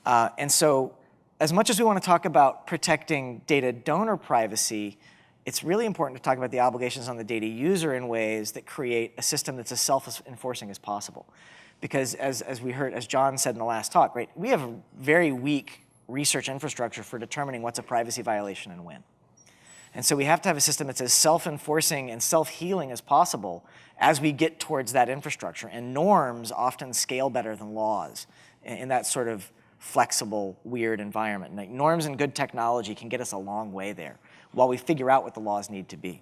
And so as much as we want to talk about protecting data donor privacy, it's really important to talk about the obligations on the data user in ways that create a system that's as self-enforcing as possible. Because as we heard, as John said in the last talk, right, we have a very weak research infrastructure for determining what's a privacy violation and when. And so we have to have a system that's as self-enforcing and self-healing as possible as we get towards that infrastructure. And norms often scale better than laws in that sort of flexible, weird environment. Like norms and good technology can get us a long way there while we figure out what the laws need to be.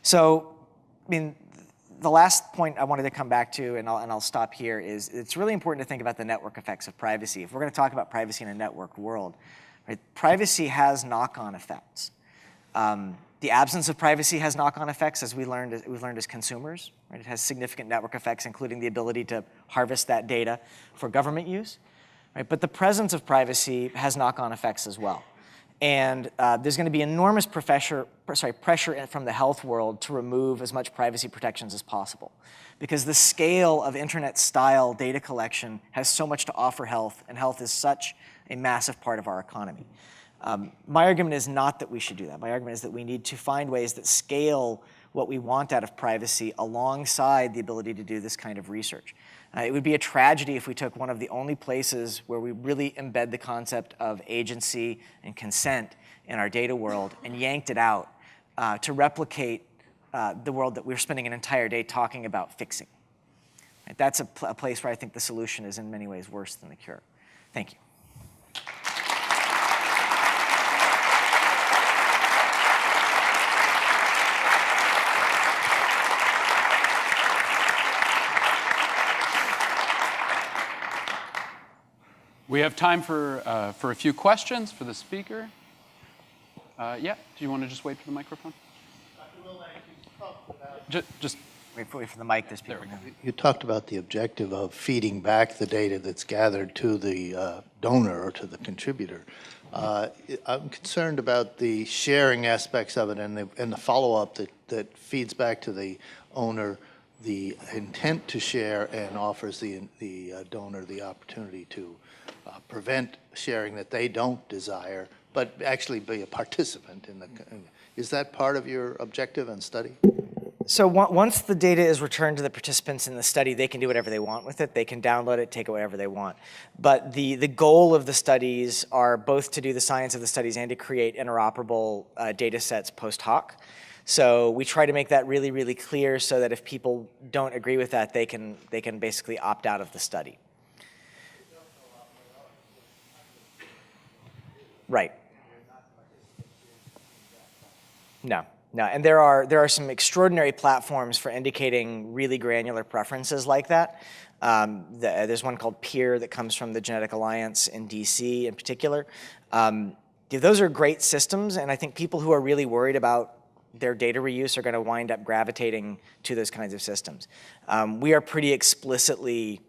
So, I mean, the last point I wanted to come back to, and I'll stop here, is it's really important to think about the network effects of privacy. If we're going to talk about privacy in a networked world, right, privacy has knock-on effects. The absence of privacy has knock-on effects, as we've learned as consumers. Right? It has significant network effects, including the ability to harvest that data for government use. Right? But the presence of privacy has knock-on effects as well. And there's going to be enormous pressure from the health world to remove as much privacy protections as possible. Because the scale of internet-style data collection has so much to offer health, and health is such a massive part of our economy. My argument is not that we should do that. My argument is that we need to find ways that scale what we want out of privacy alongside the ability to do this kind of research. It would be a tragedy if we took one of the only places where we really embed the concept of agency and consent in our data world and yanked it out to replicate the world that we're spending an entire day talking about fixing. Right? That's a place where I think the solution is in many ways worse than the cure. Thank you. We have time for a few questions for the speaker. Yeah, do you want to just wait for the microphone? Dr. Wilbanks, you talked about Just Wait for the mic. There's people. You talked about the objective of feeding back the data that's gathered to the donor or to the contributor. I'm concerned about the sharing aspects of it and the follow-up that feeds back to the owner the intent to share and offers the donor the opportunity to prevent sharing that they don't desire, but actually be a participant in the. Is that part of your objective and study? So once the data is returned to the participants in the study, they can do whatever they want with it. They can download it, take it whatever they want. But the goal of the studies are both to do the science of the studies and to create interoperable data sets post hoc. So we try to make that really, really clear so that if people don't agree with that, they can basically opt out of the study. Right. No, and there are some extraordinary platforms for indicating really granular preferences like that. There's one called Peer that comes from the Genetic Alliance in DC in particular. Those are great systems, and I think people who are really worried about their data reuse are going to wind up gravitating to those kinds of systems. We are pretty explicitly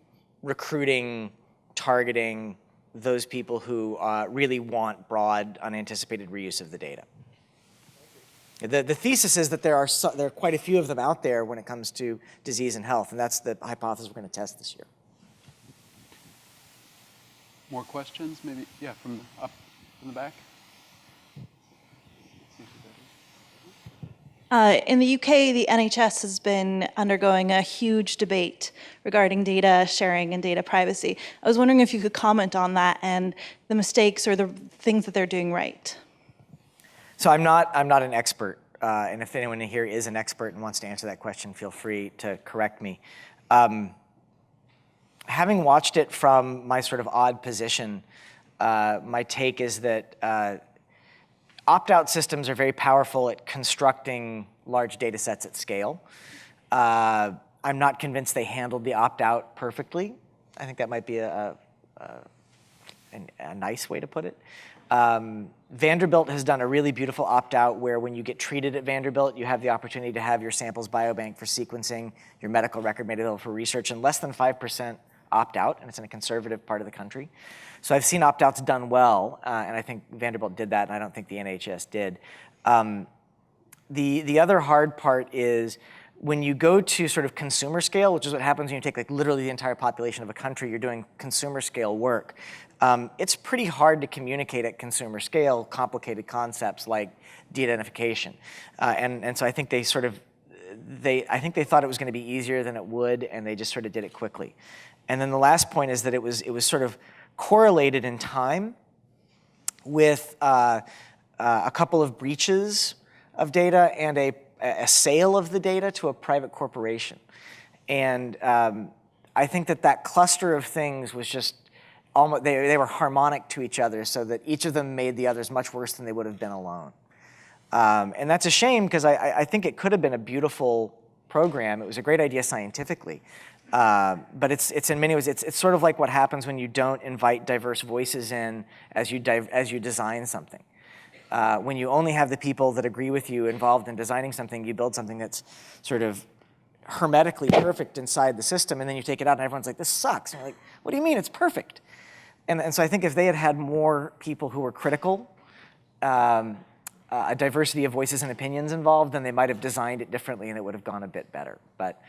recruiting, targeting those people who really want broad, unanticipated reuse of the data. The thesis is that there are quite a few of them out there when it comes to disease and health, and that's the hypothesis we're going to test this year. more questions? Maybe, yeah, from up in the back. In the UK, the NHS has been undergoing a huge debate regarding data sharing and data privacy. I was wondering if you could comment on that and the mistakes or the things that they're doing right. So I'm not an expert, and if anyone in here is an expert and wants to answer that question, feel free to correct me. Having watched it from my sort of odd position, my take is that opt-out systems are very powerful at constructing large data sets at scale. I'm not convinced they handled the opt-out perfectly. I think that might be a nice way to put it. Vanderbilt has done a really beautiful opt-out where when you get treated at Vanderbilt, you have the opportunity to have your samples biobank for sequencing, your medical record made available for research, and less than 5% opt out, and it's in a conservative part of the country. So I've seen opt-outs done well, and I think Vanderbilt did that, and I don't think the NHS did. The other hard part is when you go to sort of consumer scale, which is what happens when you take like literally the entire population of a country, you're doing consumer scale work. It's pretty hard to communicate at consumer scale complicated concepts like de-identification. And so I think they sort of, I think they thought it was going to be easier than it would, and they just sort of did it quickly. And then the last point is that it was sort of correlated in time with a couple of breaches of data and a sale of the data to a private corporation. And I think that cluster of things was just almost, they were harmonic to each other, so that each of them made the others much worse than they would have been alone. And that's a shame, because I think it could have been a beautiful program. It was a great idea scientifically. But it's in many ways, it's sort of like what happens when you don't invite diverse voices in as you design something. When you only have the people that agree with you involved in designing something, you build something that's sort of hermetically perfect inside the system, and then you take it out and everyone's like, this sucks. And you're like, what do you mean, it's perfect? And so I think if they had had more people who were critical, a diversity of voices and opinions involved, then they might have designed it differently and it would have gone a bit better. But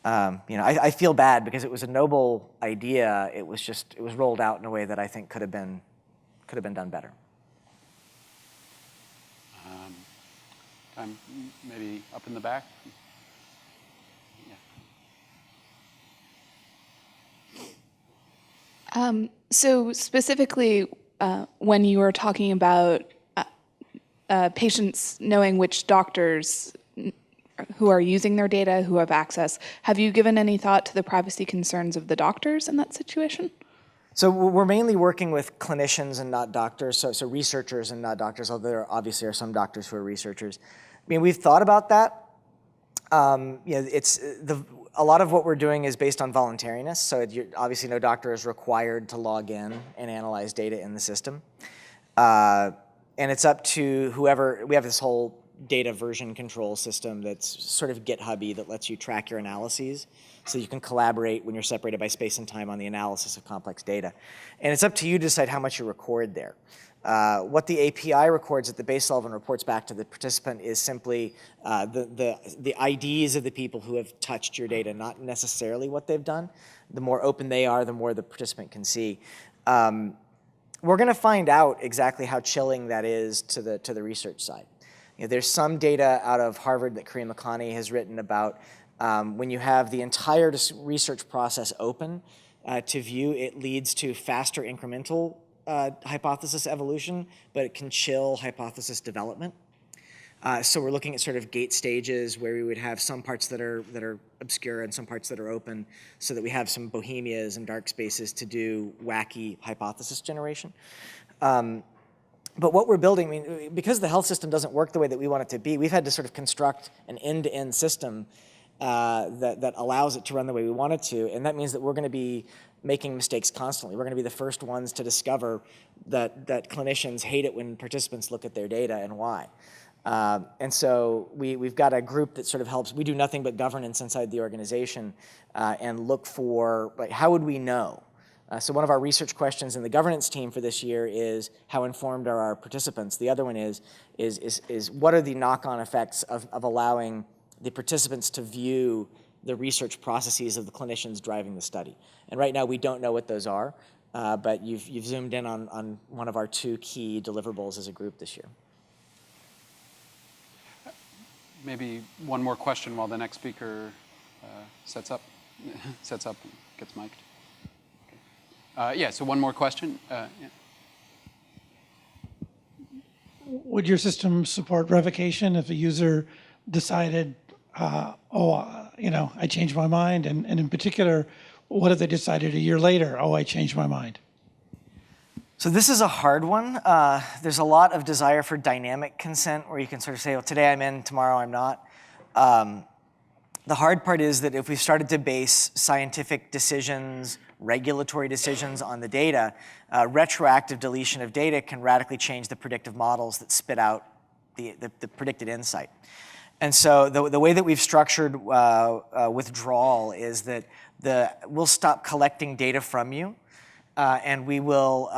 I feel bad because it was a noble idea. It was rolled out in a way that I think could have been done better. Maybe up in the back. Yeah. So specifically, when you were talking about patients knowing which doctors who are using their data, who have access, have you given any thought to the privacy concerns of the doctors in that situation? So we're mainly working with clinicians and not doctors, so researchers and not doctors, although there obviously are some doctors who are researchers. I mean, we've thought about that. A lot of what we're doing is based on voluntariness, so obviously no doctor is required to log in and analyze data in the system. And it's up to whoever, we have this whole data version control system that's sort of GitHub-y that lets you track your analyses so you can collaborate when you're separated by space and time on the analysis of complex data. And it's up to you to decide how much you record there. What the API records at the base level and reports back to the participant is simply the IDs of the people who have touched your data, not necessarily what they've done. The more open they are, the more the participant can see. We're going to find out exactly how chilling that is to the research side. There's some data out of Harvard that Kareem Lakhani has written about when you have the entire research process open to view, it leads to faster incremental hypothesis evolution, but it can chill hypothesis development. So we're looking at sort of gate stages where we would have some parts that are obscure and some parts that are open, so that we have some bohemias and dark spaces to do wacky hypothesis generation. But what we're building, I mean, because the health system doesn't work the way that we want it to be, we've had to sort of construct an end-to-end system that allows it to run the way we want it to, and that means that we're going to be making mistakes constantly. We're going to be the first ones to discover that clinicians hate it when participants look at their data and why. And so we've got a group that sort of helps. We do nothing but governance inside the organization and look for, like, how would we know? So one of our research questions in the governance team for this year is, how informed are our participants? The other one is what are the knock-on effects of allowing the participants to view the research processes of the clinicians driving the study? And right now we don't know what those are, but you've zoomed in on one of our two key deliverables as a group this year. Maybe one more question while the next speaker sets up, gets mic'd. Yeah, so one more question. Yeah. Would your system support revocation if a user decided, I changed my mind? And in particular, what if they decided a year later, I changed my mind? So this is a hard one. There's a lot of desire for dynamic consent where you can sort of say, well, today I'm in, tomorrow I'm not. The hard part is that if we started to base scientific decisions, regulatory decisions on the data, retroactive deletion of data can radically change the predictive models that spit out the predicted insight. And so the way that we've structured withdrawal is that we'll stop collecting data from you, and we will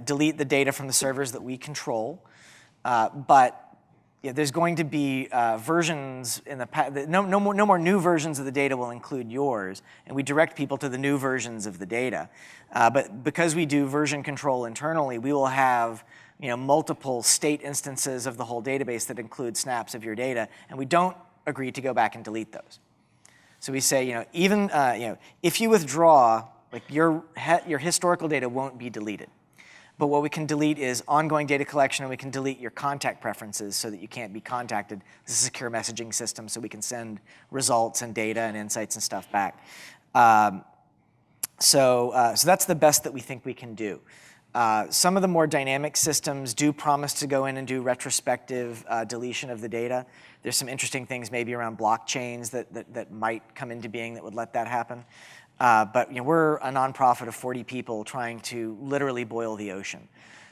delete the data from the servers that we control. But there's going to be versions in the past. No more new versions of the data will include yours, and we direct people to the new versions of the data. But because we do version control internally, we will have multiple state instances of the whole database that include snaps of your data, and we don't agree to go back and delete those. So we say, even if you withdraw, like your historical data won't be deleted. But what we can delete is ongoing data collection, and we can delete your contact preferences so that you can't be contacted. This is a secure messaging system, so we can send results and data and insights and stuff back. So that's the best that we think we can do. Some of the more dynamic systems do promise to go in and do retrospective deletion of the data. There's some interesting things maybe around blockchains that might come into being that would let that happen. But we're a nonprofit of 40 people trying to literally boil the ocean.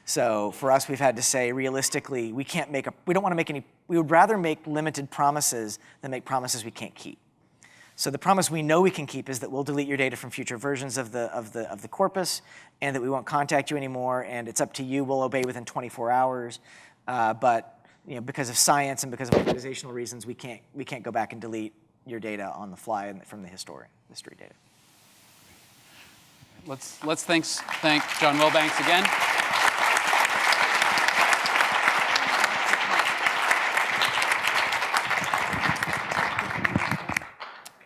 So for us, we've had to say realistically, we don't want to make any. We would rather make limited promises than make promises we can't keep. So the promise we know we can keep is that we'll delete your data from future versions of the corpus, and that we won't contact you anymore. And it's up to you. We'll obey within 24 hours. But because of science and because of organizational reasons, we can't go back and delete your data on the fly from the history data. Let's thank John Wilbanks again.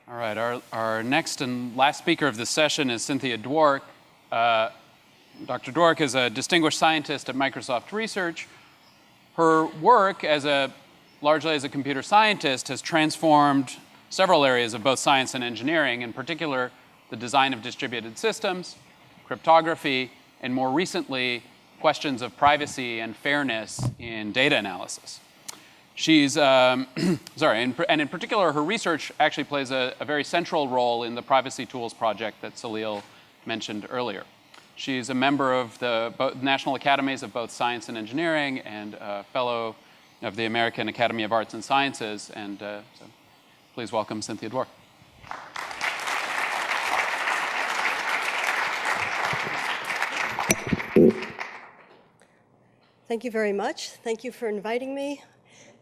All right, our next and last speaker of this session is Cynthia Dwork. Dr. Dwork is a distinguished scientist at Microsoft Research. Her work largely as a computer scientist has transformed several areas of both science and engineering, in particular the design of distributed systems, cryptography, and more recently, questions of privacy and fairness in data analysis. She's, and in particular, her research actually plays a very central role in the Privacy Tools project that Salil mentioned earlier. She's a member of the National Academies of both Science and Engineering and a fellow of the American Academy of Arts and Sciences. And so please welcome Cynthia Dwork. Thank you very much. Thank you for inviting me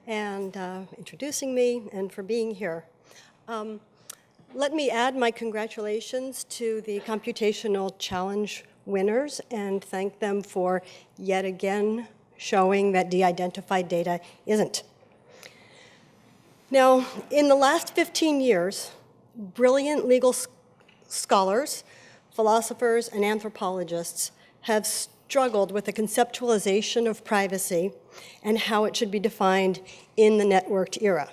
and introducing me and for being here. Let me add my congratulations to the Computational Challenge winners and thank them for yet again showing that de-identified data isn't. Now, in the last 15 years, brilliant legal scholars, philosophers, and anthropologists have struggled with the conceptualization of privacy and how it should be defined in the networked era.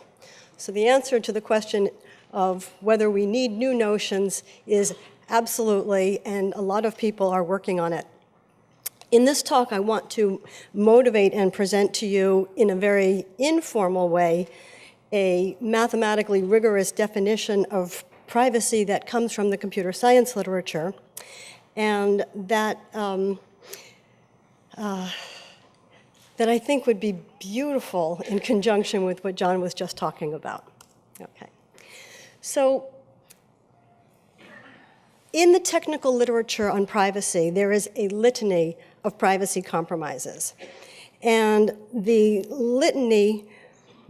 So the answer to the question of whether we need new notions is absolutely, and a lot of people are working on it. In this talk, I want to motivate and present to you in a very informal way a mathematically rigorous definition of privacy that comes from the computer science literature, and that that I think would be beautiful in conjunction with what John was just talking about. Okay. So in the technical literature on privacy, there is a litany of privacy compromises. And the litany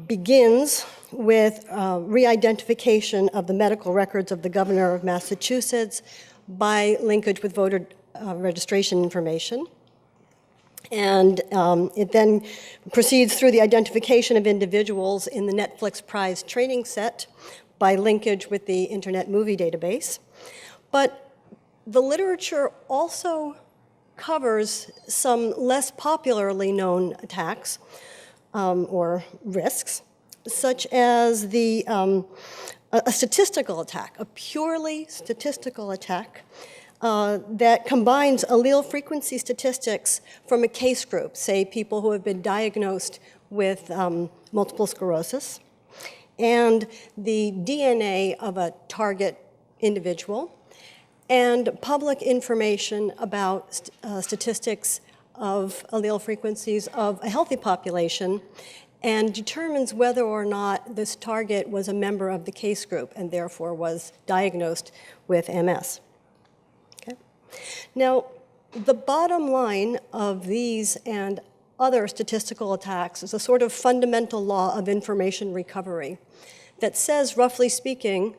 begins with re-identification of the medical records of the governor of Massachusetts by linkage with voter registration information. And it then proceeds through the identification of individuals in the Netflix Prize training set by linkage with the Internet Movie Database. But the literature also covers some less popularly known attacks or risks, such as a statistical attack, a purely statistical attack that combines allele frequency statistics from a case group, say people who have been diagnosed with multiple sclerosis, and the DNA of a target individual, and public information about statistics of allele frequencies of a healthy population, and determines whether or not this target was a member of the case group and therefore was diagnosed with MS. Okay? Now, the bottom line of these and other statistical attacks is a sort of fundamental law of information recovery that says, roughly speaking,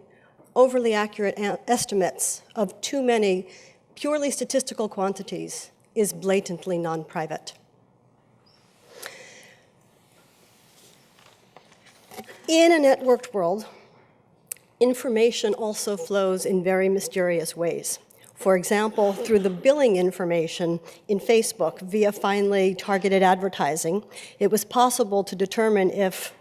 overly accurate estimates of too many purely statistical quantities is blatantly non-private. In a networked world, information also flows in very mysterious ways. For example, through the billing information in Facebook via finely targeted advertising, it was possible to determine if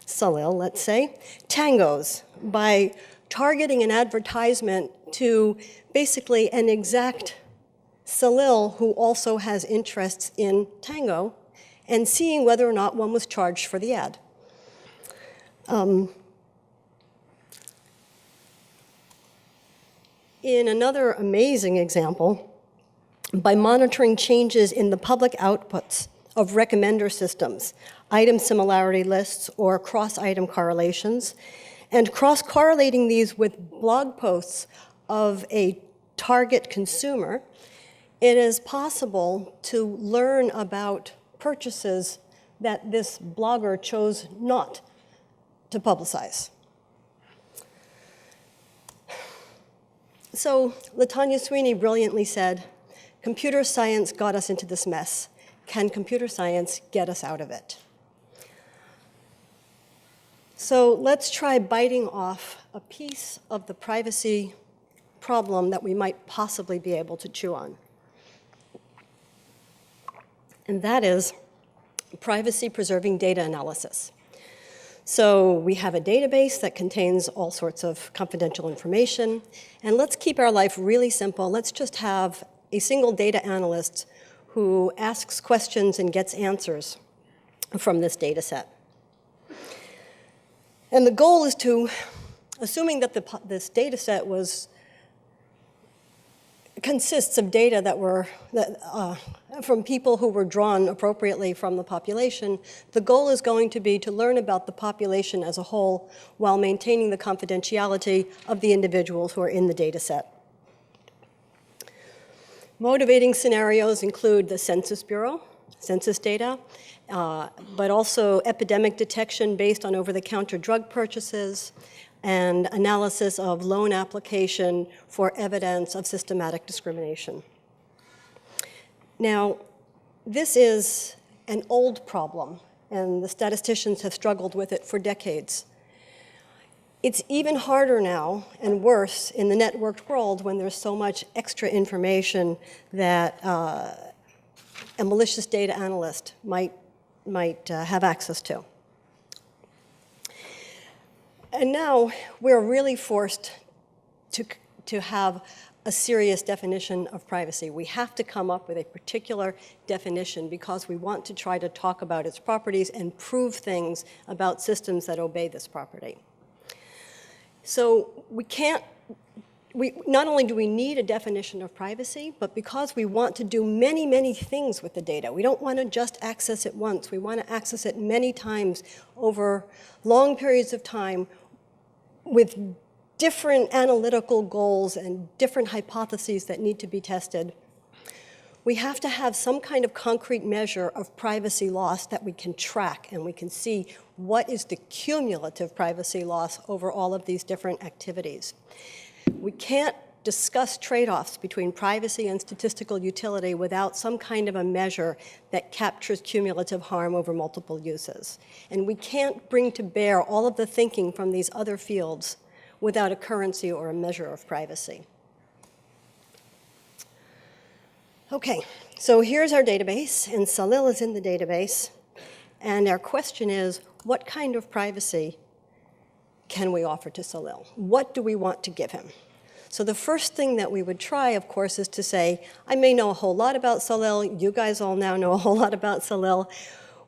Salil, let's say, tangos by targeting an advertisement to basically an exact Salil who also has interests in tango and seeing whether or not one was charged for the ad. In another amazing example, by monitoring changes in the public outputs of recommender systems, item similarity lists, or cross-item correlations, and cross-correlating these with blog posts of a target consumer, it is possible to learn about purchases that this blogger chose not to publicize. So LaTanya Sweeney brilliantly said, "Computer science got us into this mess. Can computer science get us out of it?" So let's try biting off a piece of the privacy problem that we might possibly be able to chew on. And that is privacy-preserving data analysis. So we have a database that contains all sorts of confidential information, and let's keep our life really simple. Let's just have a single data analyst who asks questions and gets answers from this data set. And the goal is to, assuming that this data set consists of data from people who were drawn appropriately from the population, the goal is going to be to learn about the population as a whole while maintaining the confidentiality of the individuals who are in the data set. Motivating scenarios include the Census Bureau, census data, but also epidemic detection based on over-the-counter drug purchases, and analysis of loan application for evidence of systematic discrimination. Now, this is an old problem, and the statisticians have struggled with it for decades. It's even harder now and worse in the networked world when there's so much extra information that a malicious data analyst might have access to. And now we're really forced to have a serious definition of privacy. We have to come up with a particular definition because we want to try to talk about its properties and prove things about systems that obey this property. So not only do we need a definition of privacy, but because we want to do many, many things with the data. We don't want to just access it once. We want to access it many times over long periods of time with different analytical goals and different hypotheses that need to be tested. We have to have some kind of concrete measure of privacy loss that we can track, and we can see what is the cumulative privacy loss over all of these different activities. We can't discuss trade-offs between privacy and statistical utility without some kind of a measure that captures cumulative harm over multiple uses. And we can't bring to bear all of the thinking from these other fields without a currency or a measure of privacy. Okay, so here's our database, and Salil is in the database. And our question is, what kind of privacy can we offer to Salil? What do we want to give him? So the first thing that we would try, of course, is to say, I may know a whole lot about Salil. You guys all now know a whole lot about Salil.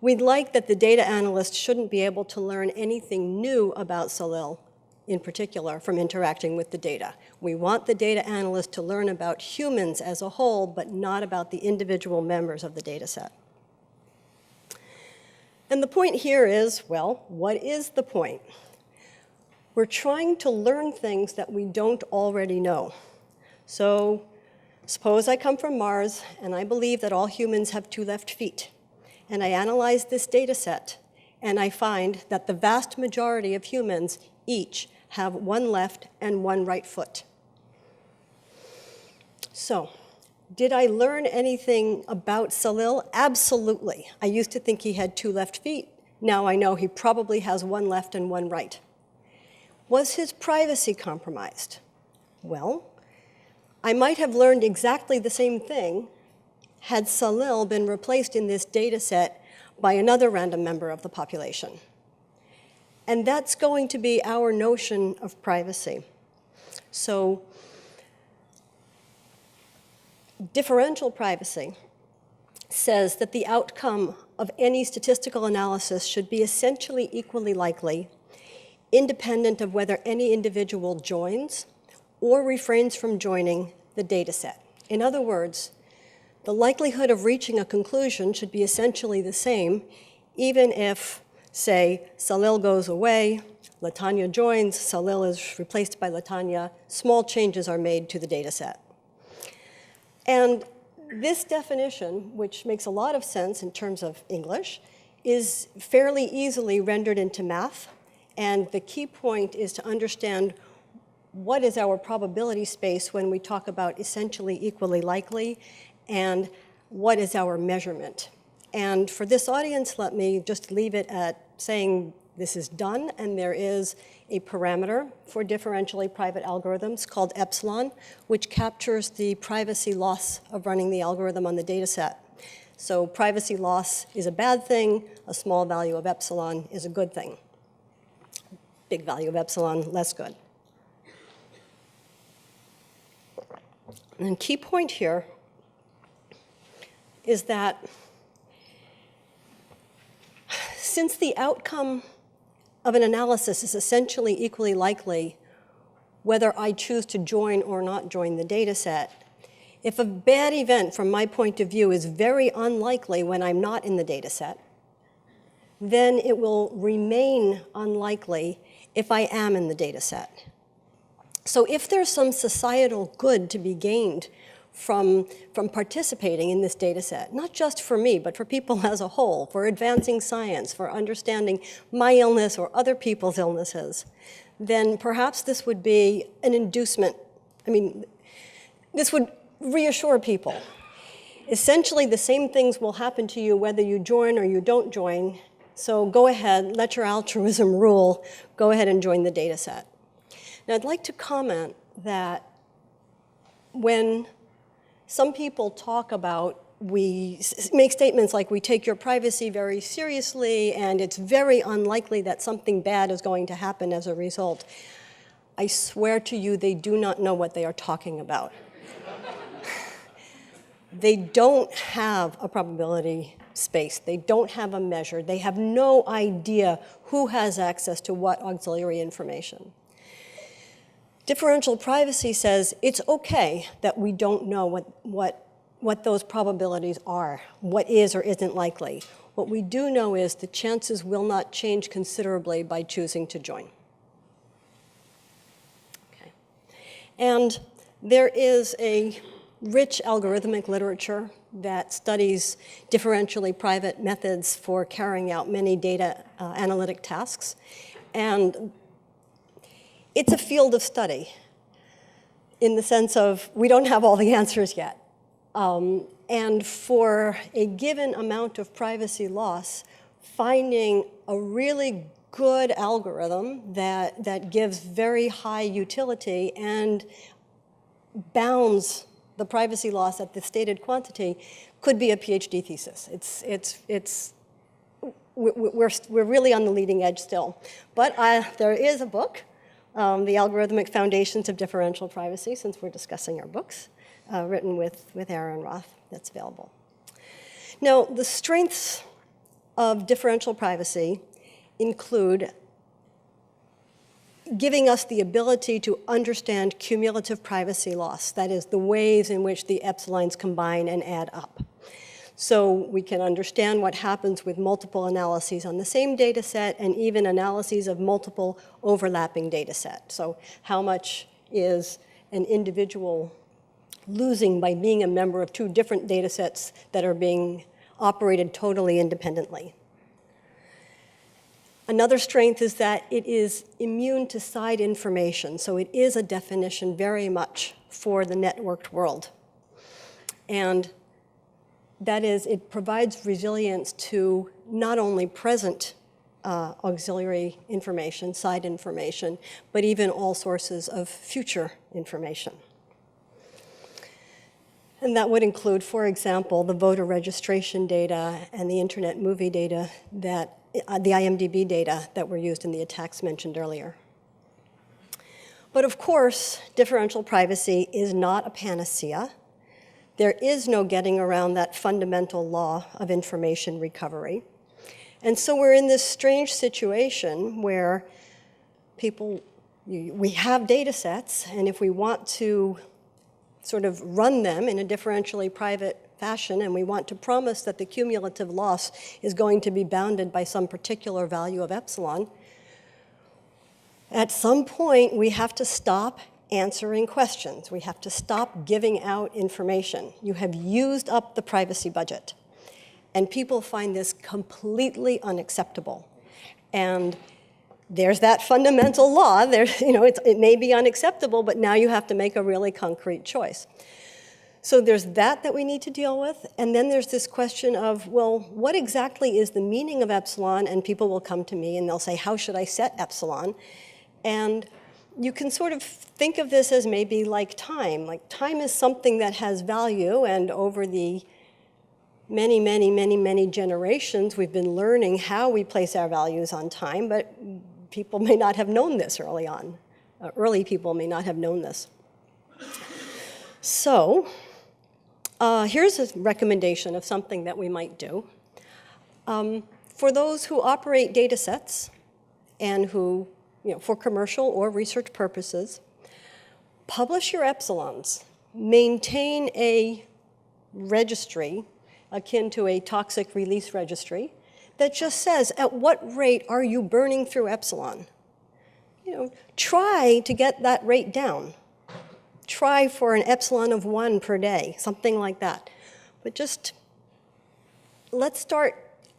We'd like that the data analyst shouldn't be able to learn anything new about Salil, in particular, from interacting with the data. We want the data analyst to learn about humans as a whole, but not about the individual members of the data set. And the point here is, well, what is the point? We're trying to learn things that we don't already know. So suppose I come from Mars and I believe that all humans have 2 left feet. And I analyze this data set and I find that the vast majority of humans each have 1 left and 1 right foot. So, did I learn anything about Salil? Absolutely. I used to think he had 2 left feet. Now I know he probably has 1 left and 1 right. Was his privacy compromised? Well, I might have learned exactly the same thing had Salil been replaced in this data set by another random member of the population. And that's going to be our notion of privacy. So, differential privacy says that the outcome of any statistical analysis should be essentially equally likely, independent of whether any individual joins or refrains from joining the data set. In other words, the likelihood of reaching a conclusion should be essentially the same, even if, say, Salil goes away, Latanya joins, Salil is replaced by Latanya, small changes are made to the data set. And this definition, which makes a lot of sense in terms of English, is fairly easily rendered into math. And the key point is to understand what is our probability space when we talk about essentially equally likely, and what is our measurement. And for this audience, let me just leave it at saying this is done, and there is a parameter for differentially private algorithms called epsilon, which captures the privacy loss of running the algorithm on the data set. So privacy loss is a bad thing, a small value of epsilon is a good thing. Big value of epsilon, less good. And key point here is that since the outcome of an analysis is essentially equally likely whether I choose to join or not join the data set, if a bad event from my point of view is very unlikely when I'm not in the data set, then it will remain unlikely if I am in the data set. So if there's some societal good to be gained from participating in this data set, not just for me, but for people as a whole, for advancing science, for understanding my illness or other people's illnesses, then perhaps this would be an inducement. I mean, this would reassure people. Essentially, the same things will happen to you whether you join or you don't join, so go ahead, let your altruism rule, go ahead and join the data set. Now, I'd like to comment that when some people talk about, we make statements like we take your privacy very seriously and it's very unlikely that something bad is going to happen as a result. I swear to you, they do not know what they are talking about. They don't have a probability space. They don't have a measure. They have no idea who has access to what auxiliary information. Differential privacy says it's okay that we don't know what those probabilities are, what is or isn't likely. What we do know is the chances will not change considerably by choosing to join. Okay. And there is a rich algorithmic literature that studies differentially private methods for carrying out many data analytic tasks. And it's a field of study in the sense of we don't have all the answers yet. And for a given amount of privacy loss, finding a really good algorithm that gives very high utility and bounds the privacy loss at the stated quantity could be a PhD thesis. We're really on the leading edge still. But there is a book, The Algorithmic Foundations of Differential Privacy, since we're discussing our books, written with Aaron Roth, that's available. Now, the strengths of differential privacy include giving us the ability to understand cumulative privacy loss, that is, the ways in which the epsilons combine and add up. So we can understand what happens with multiple analyses on the same data set and even analyses of multiple overlapping data set. So how much is an individual losing by being a member of two different data sets that are being operated totally independently? Another strength is that it is immune to side information, so it is a definition very much for the networked world. And that is, it provides resilience to not only present auxiliary information, side information, but even all sources of future information. And that would include, for example, the voter registration data and the internet movie data that the IMDb data that were used in the attacks mentioned earlier. But of course, differential privacy is not a panacea. There is no getting around that fundamental law of information recovery. And so we're in this strange situation where we have data sets, and if we want to sort of run them in a differentially private fashion, and we want to promise that the cumulative loss is going to be bounded by some particular value of epsilon, at some point we have to stop answering questions. We have to stop giving out information. You have used up the privacy budget, and people find this completely unacceptable. And there's that fundamental law. It may be unacceptable, but now you have to make a really concrete choice. So there's that we need to deal with. And then there's this question of, well, what exactly is the meaning of epsilon? And people will come to me and they'll say, how should I set epsilon? And you can sort of think of this as maybe like time. Like time is something that has value, and over the many generations, we've been learning how we place our values on time, but people may not have known this early on. Early people may not have known this. So here's a recommendation of something that we might do. For those who operate data sets and who, for commercial or research purposes, publish your epsilons. Maintain a registry akin to a toxic release registry that just says, at what rate are you burning through epsilon? Try to get that rate down. Try for an epsilon of 1 per day, something like that. But just let's start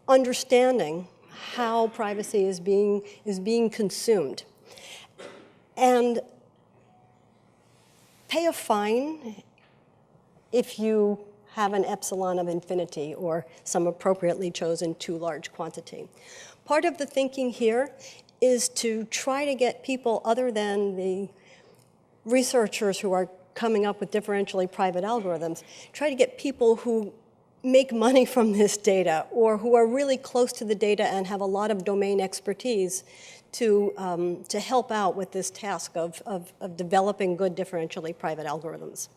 understanding how privacy is being consumed. And pay a fine if you have an epsilon of infinity or some appropriately chosen too large quantity. Part of the thinking here is to try to get people other than the researchers who are coming up with differentially private algorithms, try to get people who make money from this data or who are really close to the data and have a lot of domain expertise to help out with this task of developing good differentially private algorithms.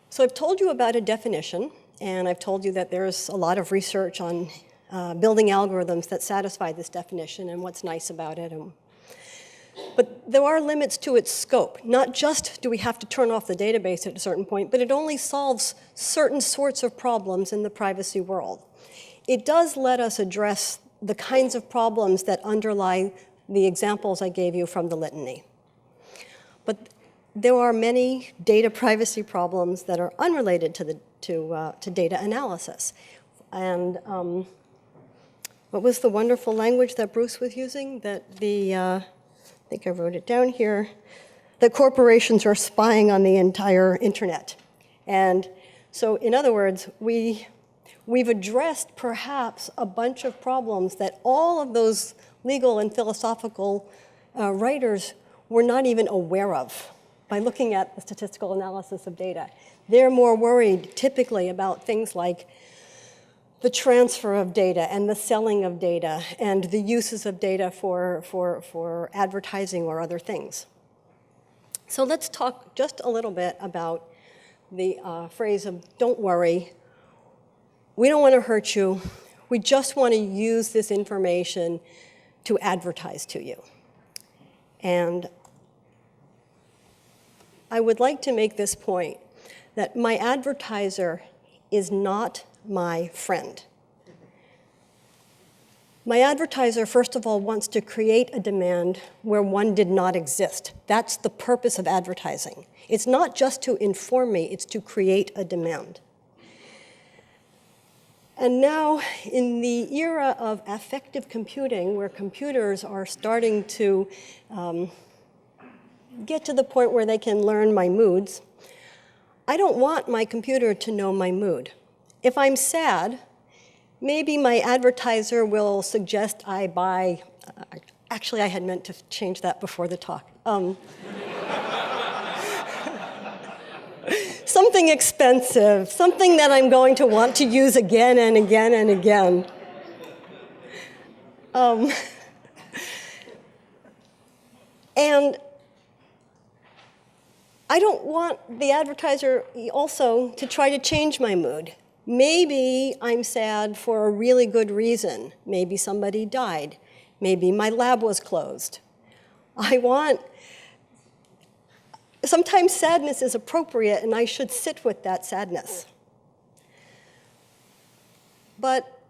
So I've told you about a definition, and I've told you that there's a lot of research on building algorithms that satisfy this definition and what's nice about it. But there are limits to its scope. Not just do we have to turn off the database at a certain point, but it only solves certain sorts of problems in the privacy world. It does let us address the kinds of problems that underlie the examples I gave you from the litany. But there are many data privacy problems that are unrelated to data analysis. And what was the wonderful language that Bruce was using? That I think I wrote it down here, that corporations are spying on the entire internet. And so in other words, we've addressed perhaps a bunch of problems that all of those legal and philosophical writers were not even aware of by looking at the statistical analysis of data. They're more worried typically about things like the transfer of data and the selling of data and the uses of data for advertising or other things. So let's talk just a little bit about the phrase of don't worry, we don't want to hurt you, we just want to use this information to advertise to you. And I would like to make this point that my advertiser is not my friend. My advertiser, first of all, wants to create a demand where one did not exist. That's the purpose of advertising. It's not just to inform me, it's to create a demand. And now, in the era of affective computing, where computers are starting to get to the point where they can learn my moods, I don't want my computer to know my mood. If I'm sad, maybe my advertiser will suggest I buy, actually I had meant to change that before the talk. Something expensive, something that I'm going to want to use again and again and again. And I don't want the advertiser also to try to change my mood. Maybe I'm sad for a really good reason. Maybe somebody died. Maybe my lab was closed. Sometimes sadness is appropriate and I should sit with that sadness. But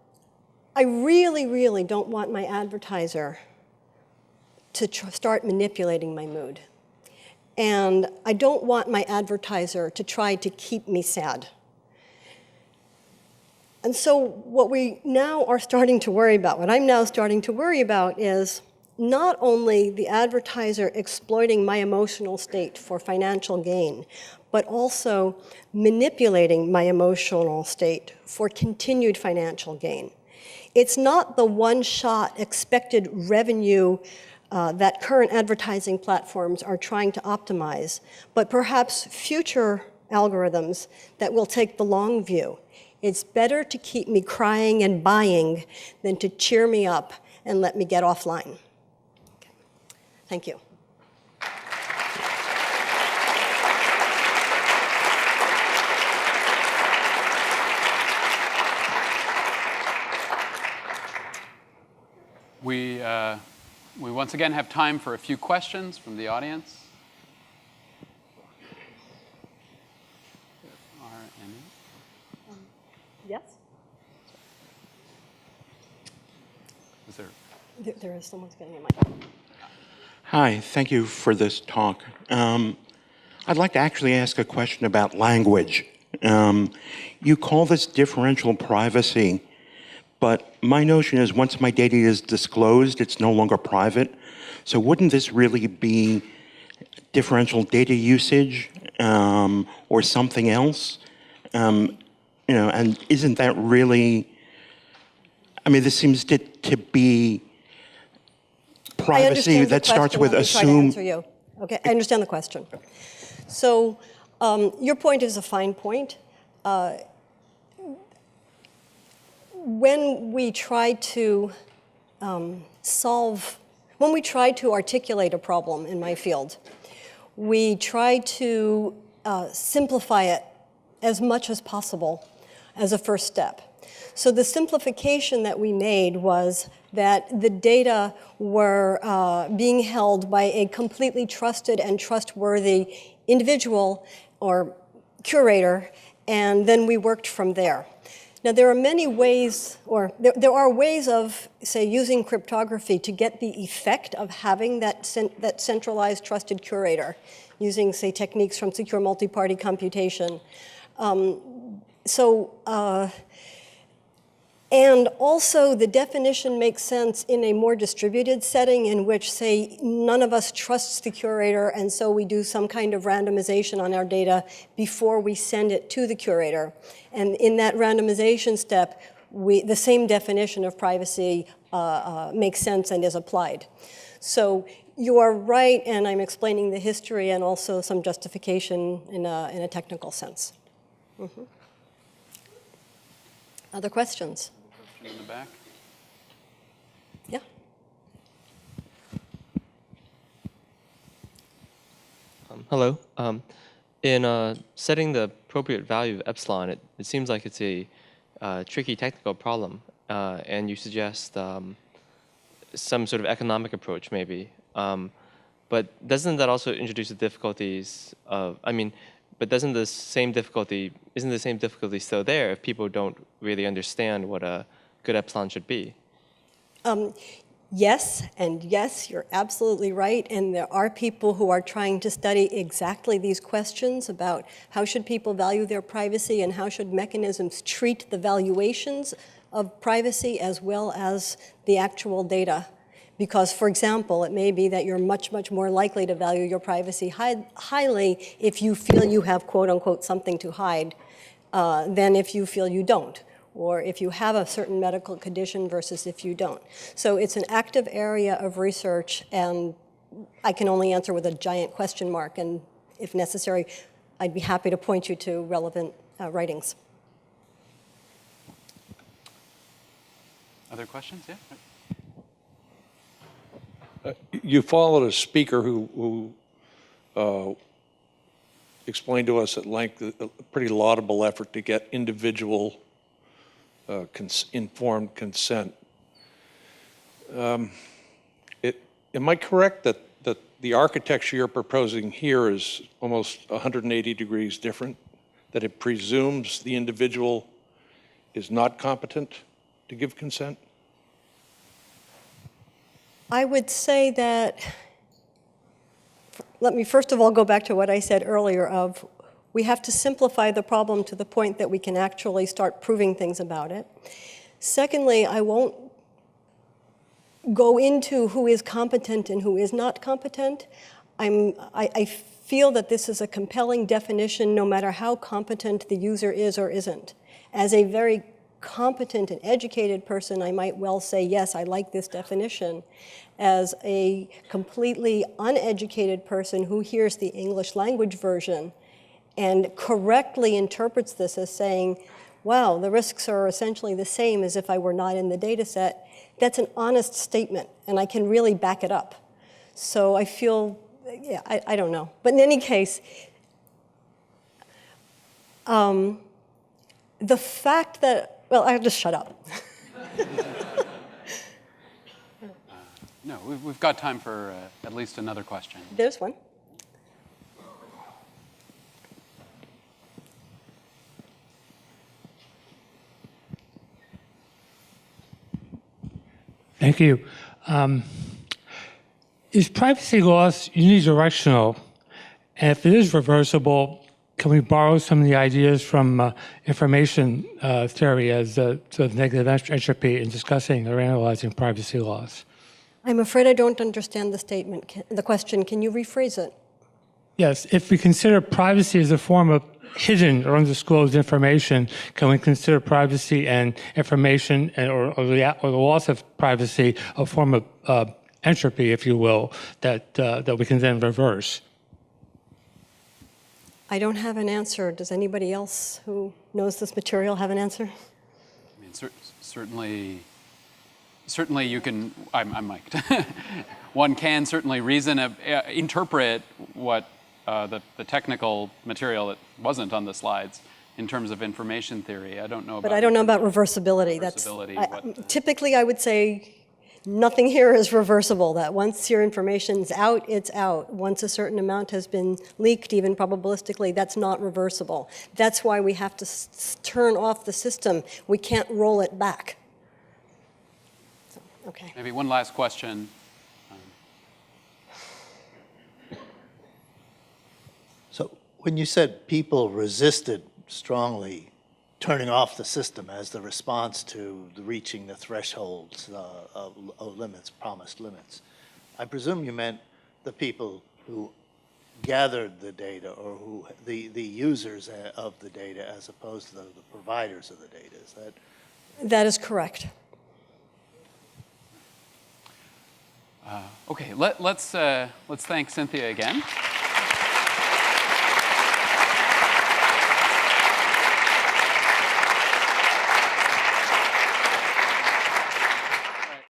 I really, really don't want my advertiser to start manipulating my mood. And I don't want my advertiser to try to keep me sad. And so what we now are starting to worry about, what I'm now starting to worry about is not only the advertiser exploiting my emotional state for financial gain, but also manipulating my emotional state for continued financial gain. It's not the one-shot expected revenue that current advertising platforms are trying to optimize, but perhaps future algorithms that will take the long view. It's better to keep me crying and buying than to cheer me up and let me get offline. Okay. Thank you. We once again have time for a few questions from the audience. Are any? Yes? Is there? There is someone's getting a mic. Hi, thank you for this talk. I'd like to actually ask a question about language. You call this differential privacy, but my notion is once my data is disclosed, it's no longer private. So wouldn't this really be differential data usage or something else? And isn't that really, this seems to be privacy that starts with assume. Okay, I understand the question. So your point is a fine point. When we try to articulate a problem in my field, we try to simplify it as much as possible as a first step. So the simplification that we made was that the data were being held by a completely trusted and trustworthy individual or curator, and then we worked from there. Now, there are many ways, or there are ways of, say, using cryptography to get the effect of having that centralized trusted curator, using, say, techniques from secure multi-party computation. And also, the definition makes sense in a more distributed setting in which, say, none of us trusts the curator, and so we do some kind of randomization on our data before we send it to the curator. And in that randomization step, the same definition of privacy makes sense and is applied. So you are right, and I'm explaining the history and also some justification in a technical sense. Mm-hmm. Other questions? In the back. Yeah. Hello. In setting the appropriate value of epsilon, it seems like it's a tricky technical problem, and you suggest some sort of economic approach, maybe. But doesn't that also introduce the difficulties of, But isn't the same difficulty still there if people don't really understand what a good epsilon should be? Yes, and yes, you're absolutely right. And there are people who are trying to study exactly these questions about how should people value their privacy and how should mechanisms treat the valuations of privacy as well as the actual data. Because, for example, it may be that you're much, much more likely to value your privacy highly if you feel you have, quote unquote, something to hide than if you feel you don't, or if you have a certain medical condition versus if you don't. So it's an active area of research, and I can only answer with a giant question mark, and if necessary, I'd be happy to point you to relevant writings. Other questions? Yeah. You followed a speaker who explained to us at length a pretty laudable effort to get individual informed consent. Am I correct that the architecture you're proposing here is almost 180 degrees different? That it presumes the individual is not competent to give consent? I would say that, let me first of all go back to what I said earlier of we have to simplify the problem to the point that we can actually start proving things about it. Secondly, I won't go into who is competent and who is not competent. I feel that this is a compelling definition no matter how competent the user is or isn't. As a very competent and educated person, I might well say, yes, I like this definition. As a completely uneducated person who hears the English language version and correctly interprets this as saying, wow, the risks are essentially the same as if I were not in the data set, that's an honest statement, and I can really back it up. So I feel, yeah, I don't know. But in any case, the fact that, well, I'll just shut up. No, we've got time for at least another question. There's one. Thank you. Is privacy loss unidirectional? And if it is reversible, can we borrow some of the ideas from information theory as sort of negative entropy in discussing or analyzing privacy loss? I'm afraid I don't understand the statement, the question. Can you rephrase it? Yes, if we consider privacy as a form of hidden or undisclosed information, can we consider privacy and information or the loss of privacy a form of entropy, if you will, that we can then reverse? I don't have an answer. Does anybody else who knows this material have an answer? I mean, certainly you can, I'm mic'd. One can certainly interpret what the technical material that wasn't on the slides in terms of information theory. I don't know about. But I don't know about reversibility. Typically, I would say nothing here is reversible, that once your information's out, it's out. Once a certain amount has been leaked, even probabilistically, that's not reversible. That's why we have to turn off the system. We can't roll it back. So, okay. Maybe one last question. So when you said people resisted strongly turning off the system as the response to reaching the thresholds of limits, promised limits, I presume you meant the people who gathered the data or who the users of the data as opposed to the providers of the data. Is that? That is correct. Okay, let's thank Cynthia again.